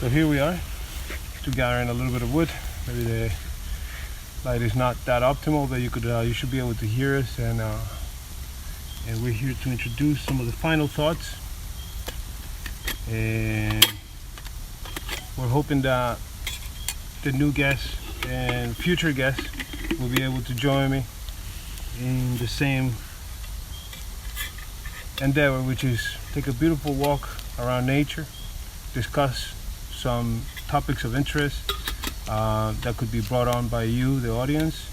So here we are, to gathering a little bit of wood. Maybe the light is not that optimal, but you should be able to hear us, and we're here to introduce some of the final thoughts. And we're hoping that the new guests and future guests will be able to join me in the same endeavor, which is take a beautiful walk around nature, discuss some topics of interest that could be brought on by you, the audience,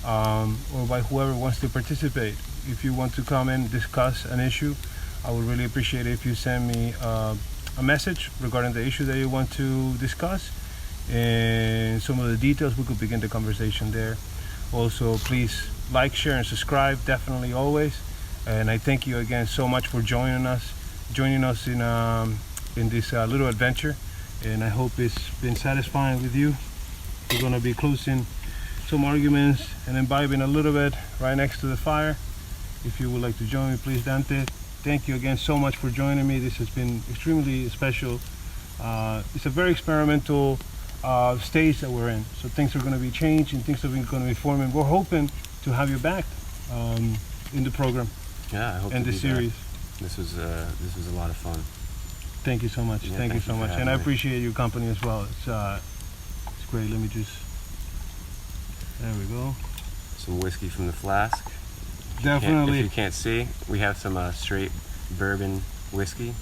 or by whoever wants to participate. If you want to come and discuss an issue, I would really appreciate it if you send me a message regarding the issue that you want to discuss, and some of the details. We could begin the conversation there. Also, please like, share, and subscribe, definitely, always. And I thank you again so much for joining us in this little adventure. And I hope it's been satisfying with you. We're going to be closing some arguments and imbibing a little bit right next to the fire. If you would like to join me, please, Dante. Thank you again so much for joining me. This has been extremely special. It's a very experimental stage that we're in. So things are going to be changed and things are going to be forming. We're hoping to have you back in the program.
Yeah, I hope
and
to
the
be
series.
Back. This was a lot of fun.
Thank you so much.
Yeah,
thank you so much, and I
me.
appreciate your company as well. It's great. Let me just. There we go.
Some whiskey from the flask.
Definitely.
If you can't see, we have some straight bourbon whiskey.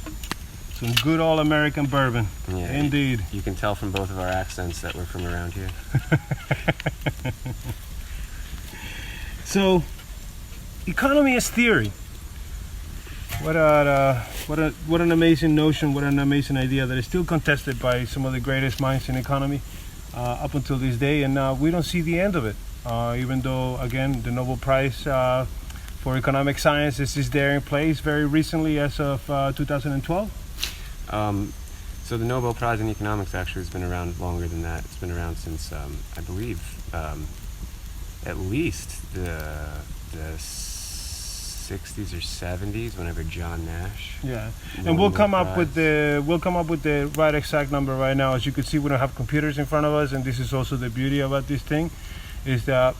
Some good old American bourbon.
Yeah,
indeed.
You can tell from both of our accents that we're from around here.
So, economy is theory. What an amazing notion, what an amazing idea that is still contested by some of the greatest minds in economy up until this day, and we don't see the end of it. Even though, again, the Nobel Prize for Economic Sciences is there in place very recently as of 2012.
So the Nobel Prize in Economics actually has been around longer than that. It's been around since, I believe, at least the 60s or 70s, whenever John Nash.
Yeah, and we'll come up with the right exact number right now. As you can see, we don't have computers in front of us, and this is also the beauty about this thing, is that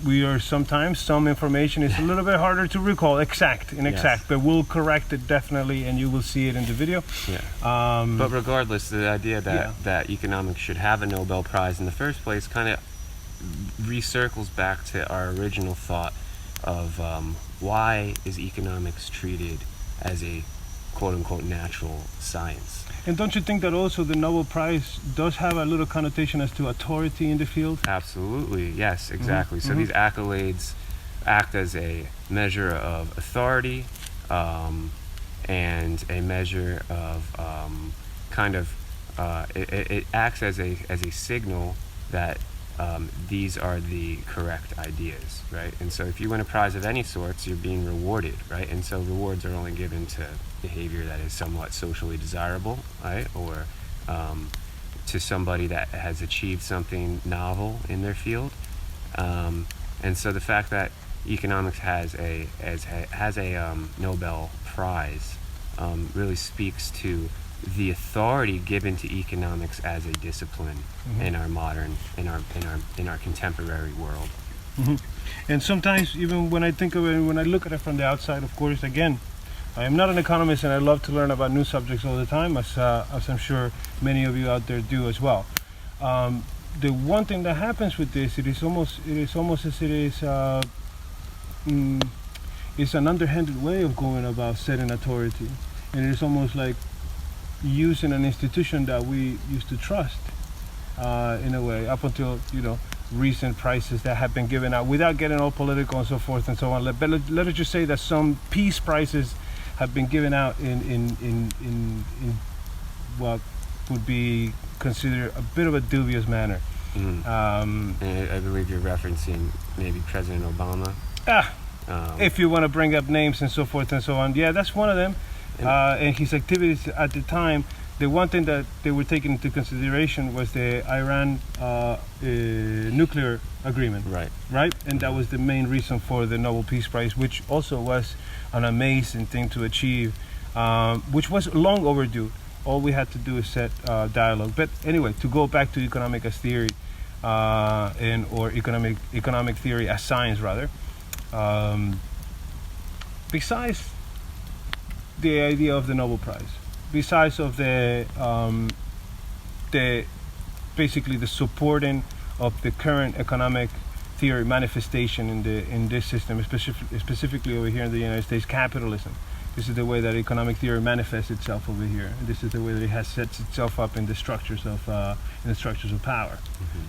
we are sometimes some information is a little bit harder to recall exact,
Yes.
but we'll correct it definitely, and you will see it in the video.
Yeah. But regardless, the idea that economics should have a Nobel Prize in the first place kind of recircles back to our original thought of why is economics treated as a quote-unquote natural science.
And don't you think that also the Nobel Prize does have a little connotation as to authority in the field?
Absolutely, yes, exactly. So these accolades act as a measure of authority and a measure of it acts as a signal that these are the correct ideas, right? And so if you win a prize of any sorts, you're being rewarded, right? And so rewards are only given to behavior that is somewhat socially desirable, right? Or to somebody that has achieved something novel in their field. And so the fact that economics has a Nobel Prize really speaks to the authority given to economics as a discipline in our modern, in our contemporary world.
And sometimes, even when I think of it, when I look at it from the outside, of course, again, I am not an economist, and I love to learn about new subjects all the time, as I'm sure many of you out there do as well. The one thing that happens with this, it is almost as it is. It's an underhanded way of going about setting authority, and it's almost like using an institution that we used to trust in a way, up until recent prices that have been given out, without getting all political and so forth and so on. But let us just say that some peace prizes have been given out in what would be considered a bit of a dubious manner.
And I believe you're referencing maybe President Obama.
If you want to bring up names and so forth and so on, yeah, that's one of them. And his activities at the time, the one thing that they were taking into consideration was the Iran nuclear agreement. Right? And that was the main reason for the Nobel Peace Prize, which also was an amazing thing to achieve, which was long overdue. All we had to do is set dialogue. But anyway, to go back to economic as theory, or economic theory as science, rather. Besides the idea of the Nobel Prize, besides of the basically the supporting of the current economic theory manifestation in this system, specifically over here in the United States, capitalism. This is the way that economic theory manifests itself over here. And this is the way that it has sets itself up in the structures of power,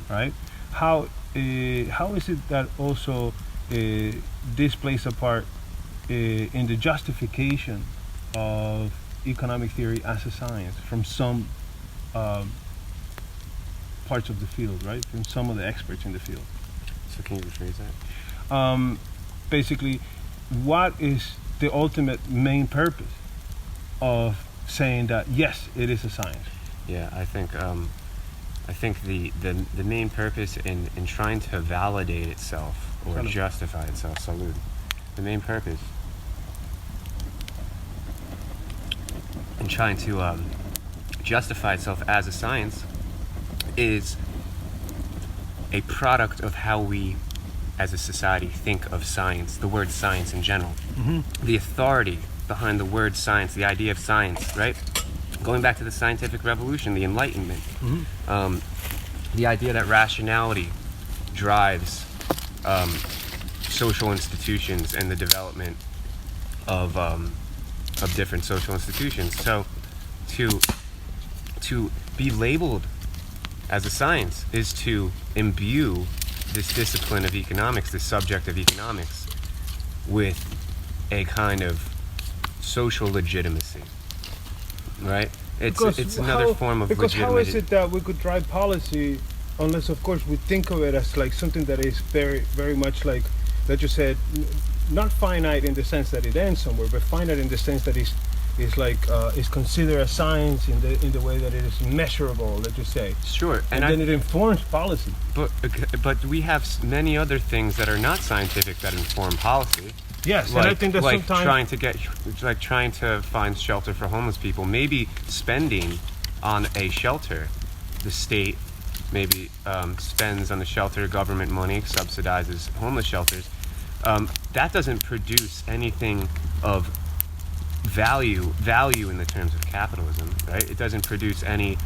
right? How is it that also this plays a part in the justification of economic theory as a science from some parts of the field, right? From some of the experts in the field.
So can you rephrase that?
Basically, what is the ultimate main purpose of saying that yes, it is a science?
Yeah, I think the main purpose in trying to validate itself or justify itself, salud. The main purpose in trying to justify itself as a science is a product of how we as a society think of science, the word science in general. The authority behind the word science, the idea of science, right? Going back to the scientific revolution, the Enlightenment, the idea that rationality drives social institutions and the development of different social institutions. So to be labeled as a science is to imbue this discipline of economics, this subject of economics, with a kind of social legitimacy, right? It's another form of
because
legitimacy.
How is it that we could drive policy unless, of course, we think of it as like something that is very, very much like, let's just say, not finite in the sense that it ends somewhere, but finite in the sense that is considered a science in the way that it is measurable, let's just say.
Sure,
and then it informs policy.
But we have many other things that are not scientific that inform policy.
Yes, and I think that sometimes
trying to find shelter for homeless people, maybe spending on a shelter, the state maybe spends on the shelter government money, subsidizes homeless shelters. That doesn't produce anything of value in the terms of capitalism, right? It doesn't produce any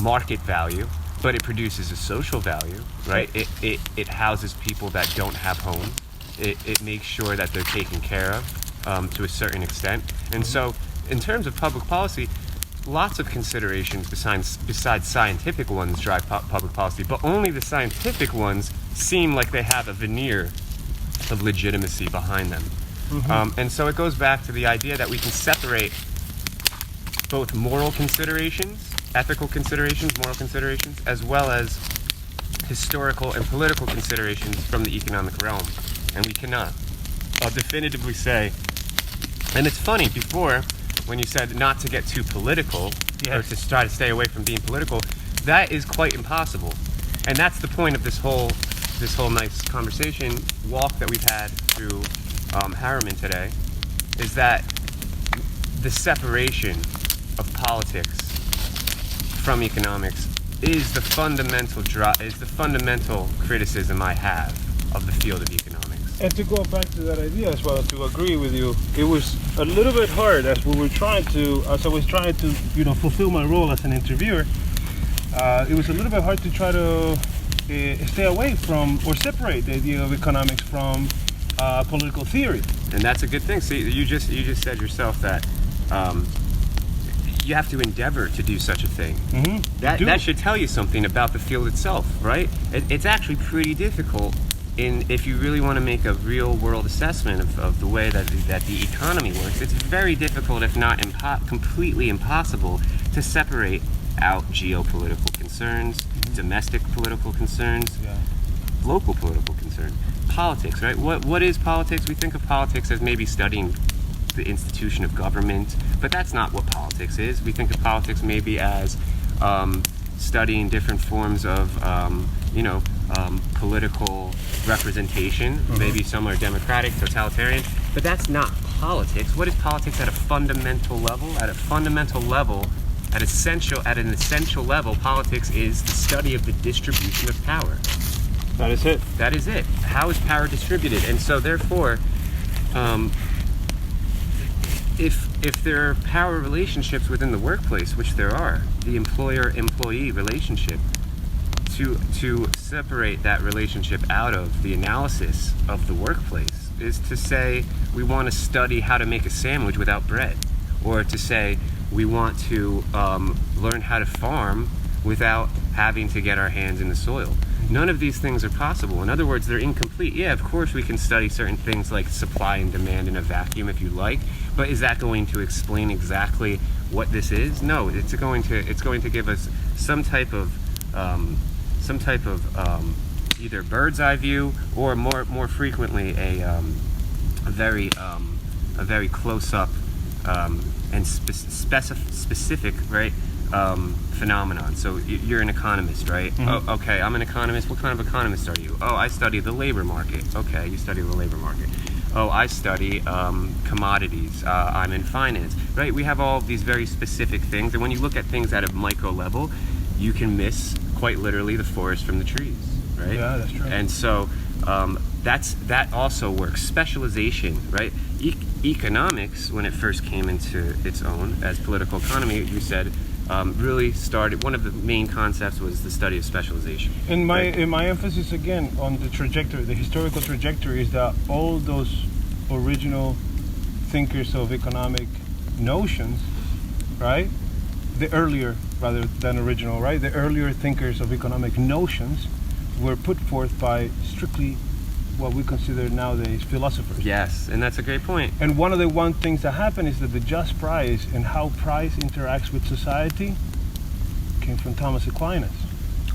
market value, but it produces a social value, right? It houses people that don't have homes, it makes sure that they're taken care of to a certain extent. And so, in terms of public policy, lots of considerations besides scientific ones drive public policy, but only the scientific ones seem like they have a veneer of legitimacy behind them. And so it goes back to the idea that we can separate both moral considerations, ethical considerations, moral considerations, as well as historical and political considerations from the economic realm. And we cannot. I'll definitively say, and it's funny, before, when you said not to get too political, or to try to stay away from being political, that is quite impossible. And that's the point of this whole nice conversation walk that we've had through Harriman today, is that the separation of politics from economics is the fundamental criticism I have of the field of economics.
And to go back to that idea as well, to agree with you, it was a little bit hard as I was trying to, fulfill my role as an interviewer. It was a little bit hard to try to stay away from or separate the idea of economics from political theory.
And that's a good thing. See, you just said yourself that you have to endeavor to do such a thing. That should tell you something about the field itself, right? It's actually pretty difficult if you really want to make a real world assessment of the way that the economy works. It's very difficult, if not completely impossible, to separate out geopolitical concerns, domestic political concerns, local political concerns, politics, right? What is politics? We think of politics as maybe studying the institution of government, but that's not what politics is. We think of politics maybe as studying different forms of political representation. Maybe some are democratic, totalitarian, but that's not politics. What is politics at a fundamental level? At an essential level, politics is the study of the distribution of power.
That is it.
That is it. How is power distributed? And so therefore, if there are power relationships within the workplace, which there are, the employer-employee relationship, to separate that relationship out of the analysis of the workplace is to say we want to study how to make a sandwich without bread, or to say we want to learn how to farm without having to get our hands in the soil. None of these things are possible. In other words, they're incomplete. Yeah, of course we can study certain things like supply and demand in a vacuum if you like, but is that going to explain exactly what this is? No, it's going to give us some type of either bird's eye view, or more frequently a very close up and specific, right? Phenomenon. So you're an economist, right? Oh, okay, I'm an economist. What kind of economist are you? Oh, I study the labor market. Okay, you study the labor market. Oh, I study commodities. I'm in finance, right? We have all of these very specific things, and when you look at things at a micro level, you can miss quite literally the forest from the trees, right?
Yeah, that's true.
And so that also works. Specialization, right? Economics, when it first came into its own as political economy, you said, really started, one of the main concepts was the study of specialization.
And my emphasis again on the trajectory, the historical trajectory, is that all those original thinkers of economic notions, right? The earlier, rather than original, right? The earlier thinkers of economic notions were put forth by strictly what we consider nowadays philosophers.
Yes, and that's a great point.
And one of the things that happened is that the just price and how price interacts with society came from Thomas Aquinas.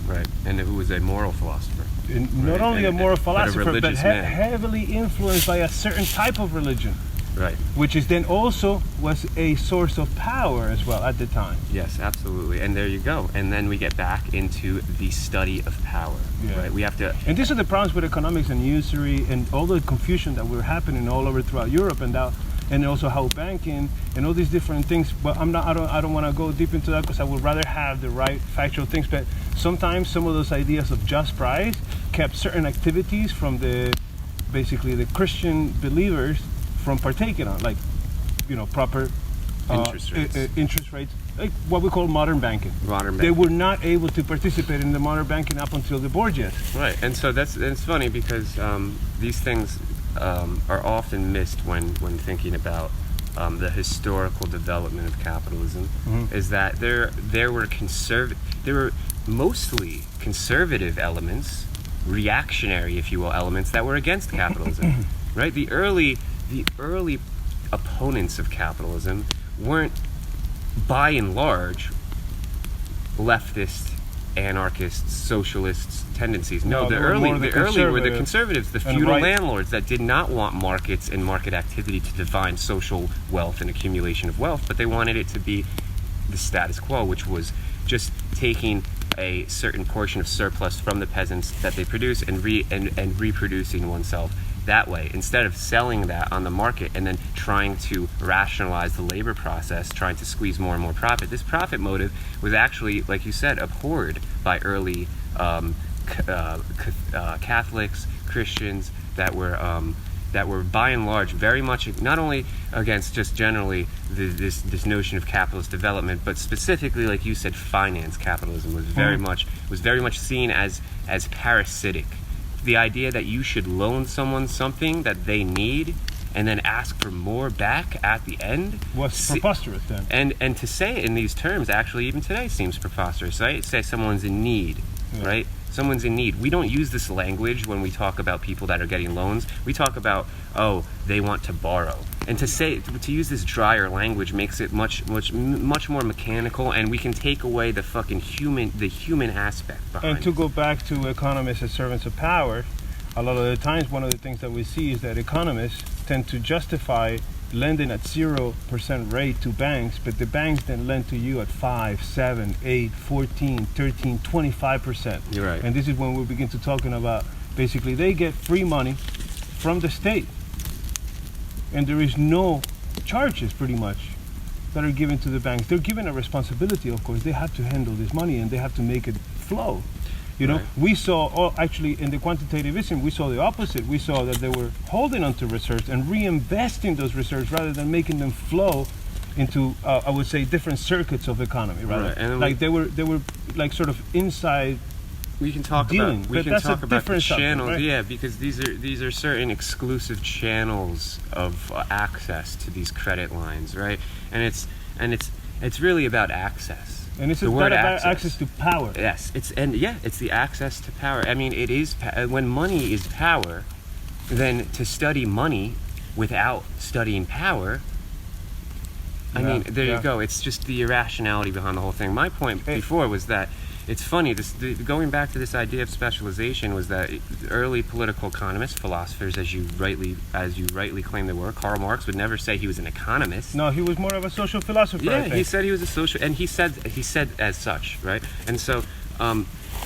Right, and who was a moral philosopher.
And not only a moral philosopher, but
man.
heavily influenced by a certain type of religion.
Right.
Which is then also was a source of power as well at the time.
Yes, absolutely. And there you go. And then we get back into the study of power. Yeah. Right. We have to.
And these are the problems with economics and usury and all the confusion that were happening all over throughout Europe, and also how banking and all these different things. But I don't want to go deep into that, because I would rather have the right factual things. But sometimes some of those ideas of just price kept certain activities from basically the Christian believers from partaking on, like, proper interest rates, like what we call modern banking. They were not able to participate in the modern banking up until the Borgias.
Right, and so it's funny because these things are often missed when thinking about the historical development of capitalism, is that there were mostly conservative elements, reactionary, if you will, elements that were against capitalism. Right? The early opponents of capitalism weren't, by and large, leftist, anarchists, socialists tendencies. No, the early were the conservatives, the feudal landlords that did not want markets and market activity to define social wealth and accumulation of wealth, but they wanted it to be the status quo, which was just taking a certain portion of surplus from the peasants that they produce and reproducing oneself that way, instead of selling that on the market and then trying to rationalize the labor process, trying to squeeze more and more profit. This profit motive was actually, like you said, abhorred by early Catholics, Christians that were by and large very much not only against just generally this notion of capitalist development, but specifically, like you said, finance capitalism was very much seen as parasitic. The idea that you should loan someone something that they need and then ask for more back at the end
was preposterous then.
And to say it in these terms, actually, even today seems preposterous, right? Say someone's in need, right? Someone's in need. We don't use this language when we talk about people that are getting loans. We talk about, oh, they want to borrow. And to use this drier language makes it much more mechanical, and we can take away the fucking human aspect behind it.
And to go back to economists as servants of power, a lot of the times one of the things that we see is that economists tend to justify lending at 0% rate to banks, but the banks then lend to you at 5, 7, 8, 14, 13, 25%.
You're right.
And this is when we begin to talking about basically they get free money from the state. And there is no charges pretty much that are given to the banks. They're given a responsibility, of course. They have to handle this money and they have to make it flow. You know, we saw, actually in the quantitativism, we saw the opposite. We saw that they were holding onto reserves and reinvesting those reserves rather than making them flow into, I would say, different circuits of economy, rather.
Right. And
like they were like sort of inside.
We can talk
dealing,
about the channels,
right?
Yeah, because these are certain exclusive channels of access to these credit lines, right? And it's really about access.
And it's about access to power.
Yes, it's the access to power. I mean, it is when money is power, then to study money without studying power. I mean, there you go. It's just the irrationality behind the whole thing. My point before was that it's funny. Going back to this idea of specialization was that early political economists, philosophers, as you rightly claim they were, Karl Marx would never say he was an economist.
No, he was more of a social philosopher.
Yeah,
I think.
He said he was a social, and he said as such, right? And so,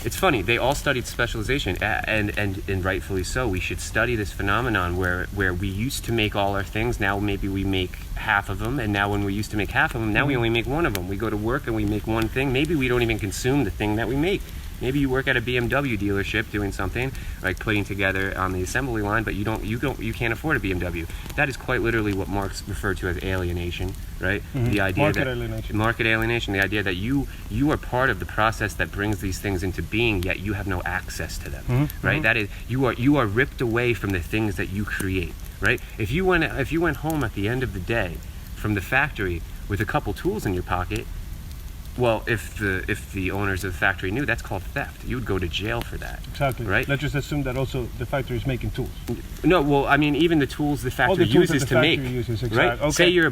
it's funny. They all studied specialization, and rightfully so. We should study this phenomenon where we used to make all our things. Now maybe we make half of them, and now when we used to make half of them, now we only make one of them. We go to work and we make one thing. Maybe we don't even consume the thing that we make. Maybe you work at a BMW dealership doing something like putting together on the assembly line, but you can't afford a BMW. That is quite literally what Marx referred to as alienation, right? The idea market alienation, the idea that you are part of the process that brings these things into being, yet you have no access to them, right? That is, you are ripped away from the things that you create, right? If you went home at the end of the day from the factory with a couple tools in your pocket, well, if the owners of the factory knew, that's called theft. You would go to jail for that.
Exactly.
Right?
Let's just assume that also the factory is making tools.
No, well, I mean, even the tools the factory uses to make. Right? Okay. Say you're a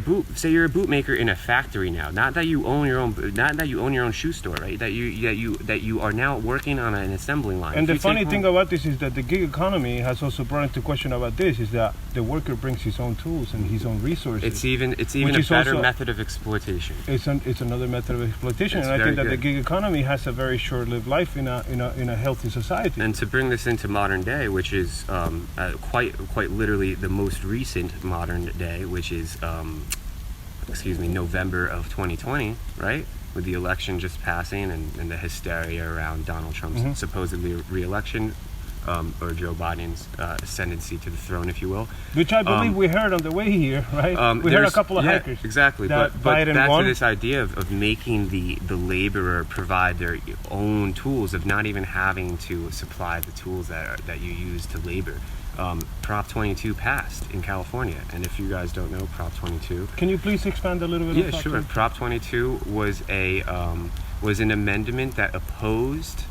bootmaker in a factory now. Not that you own your own shoe store, right? That you are now working on an assembly line.
And the funny thing about this is that the gig economy has also brought into question about this, is that the worker brings his own tools and his own resources.
It's even a better method of exploitation.
It's another method of exploitation. And I think that the gig economy has a very short-lived life in a healthy society.
And to bring this into modern day, which is quite literally the most recent modern day, which is November of 2020, right? With the election just passing and the hysteria around Donald Trump's supposedly re-election. Or Joe Biden's ascendancy to the throne, if you will.
Which I believe we heard on the way here, right? We heard a couple of hikers.
Exactly. But back to this idea of making the laborer provide their own tools, of not even having to supply the tools that you use to labor. Prop 22 passed in California. And if you guys don't know Prop 22,
Can you please expand a little bit?
yeah,
on Prop
sure.
22?
Prop 22 was an amendment that opposed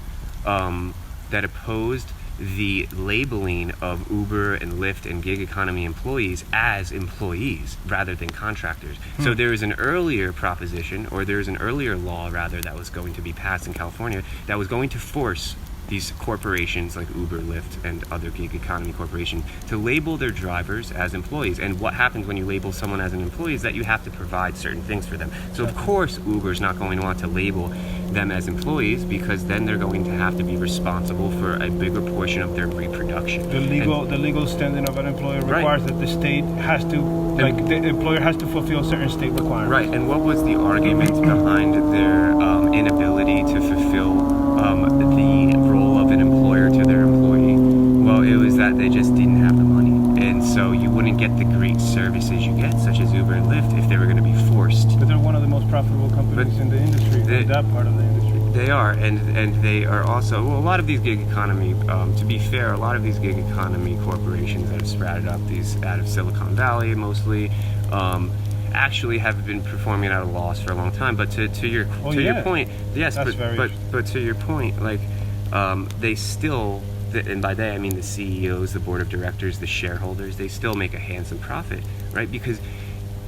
the labeling of Uber and Lyft and gig economy employees as employees rather than contractors. So there is an earlier proposition, or there is an earlier law rather, that was going to be passed in California that was going to force these corporations like Uber, Lyft, and other gig economy corporations to label their drivers as employees. And what happens when you label someone as an employee is that you have to provide certain things for them. So of course Uber's not going to want to label them as employees, because then they're going to have to be responsible for a bigger portion of their reproduction.
The legal standing of an employer requires that the state has to, the employer has to fulfill certain state requirements.
Right, and what was the argument behind their inability to fulfill the role of an employer to their employee? Well, it was that they just didn't have the money. And so you wouldn't get the great services you get, such as Uber and Lyft, if they were going to be forced.
But they're one of the most profitable companies in the industry, that part of the industry.
They are, and they are also, well, a lot of these gig economy, to be fair, a lot of these gig economy corporations that have sprouted up, these out of Silicon Valley mostly, actually have been performing at a loss for a long time. But to your point, yes, but to your point, like they still, and by they I mean the CEOs, the board of directors, the shareholders, they still make a handsome profit, right? Because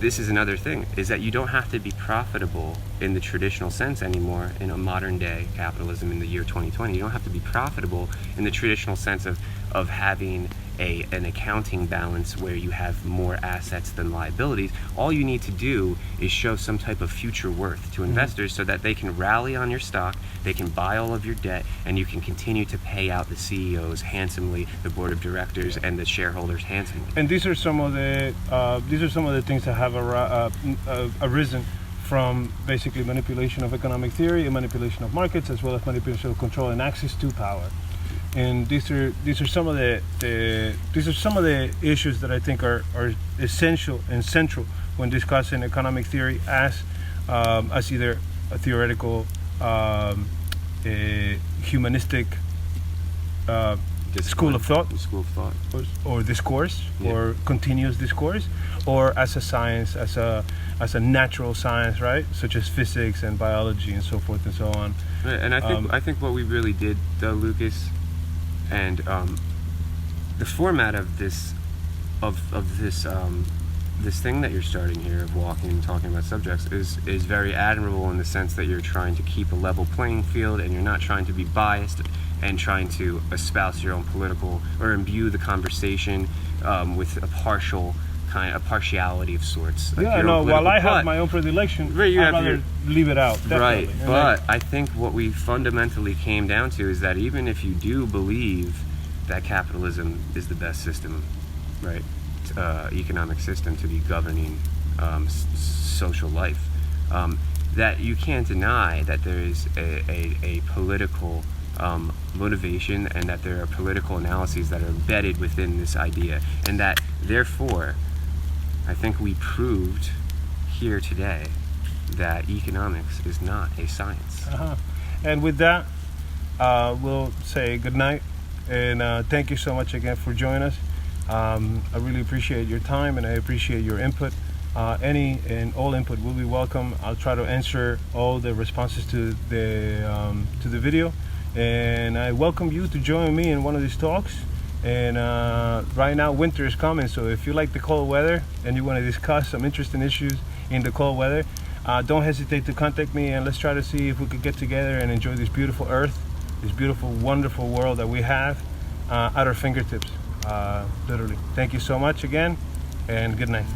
this is another thing, is that you don't have to be profitable in the traditional sense anymore in a modern day capitalism in the year 2020. You don't have to be profitable in the traditional sense of having an accounting balance where you have more assets than liabilities. All you need to do is show some type of future worth to investors so that they can rally on your stock, they can buy all of your debt, and you can continue to pay out the CEOs handsomely, the board of directors, and the shareholders handsomely.
And these are some of the things that have arisen from basically manipulation of economic theory and manipulation of markets, as well as manipulation of control and access to power. And these are some of the issues that I think are essential and central when discussing economic theory as either a theoretical, humanistic school of thought, or discourse, or continuous discourse, or as a science, as a natural science, right, such as physics and biology and so forth and so on.
Right, and I think what we really did, though, Lucas, and the format of this thing that you're starting here of walking and talking about subjects is very admirable in the sense that you're trying to keep a level playing field, and you're not trying to be biased and trying to espouse your own political or imbue the conversation with a partiality of sorts. Like
while I have my own predilection, I'd rather leave it out. Definitely.
Right, but I think what we fundamentally came down to is that even if you do believe that capitalism is the best system, right, economic system to be governing social life, that you can't deny that there is a political motivation, and that there are political analyses that are embedded within this idea, and that therefore I think we proved here today that economics is not a science.
And with that, we'll say good night, and thank you so much again for joining us. I really appreciate your time, and I appreciate your input. Any and all input will be welcome. I'll try to answer all the responses to the video, and I welcome you to join me in one of these talks. And right now winter is coming, so if you like the cold weather and you want to discuss some interesting issues in the cold weather, don't hesitate to contact me, and let's try to see if we could get together and enjoy this beautiful earth, this beautiful, wonderful world that we have at our fingertips, literally. Thank you so much again, and good night.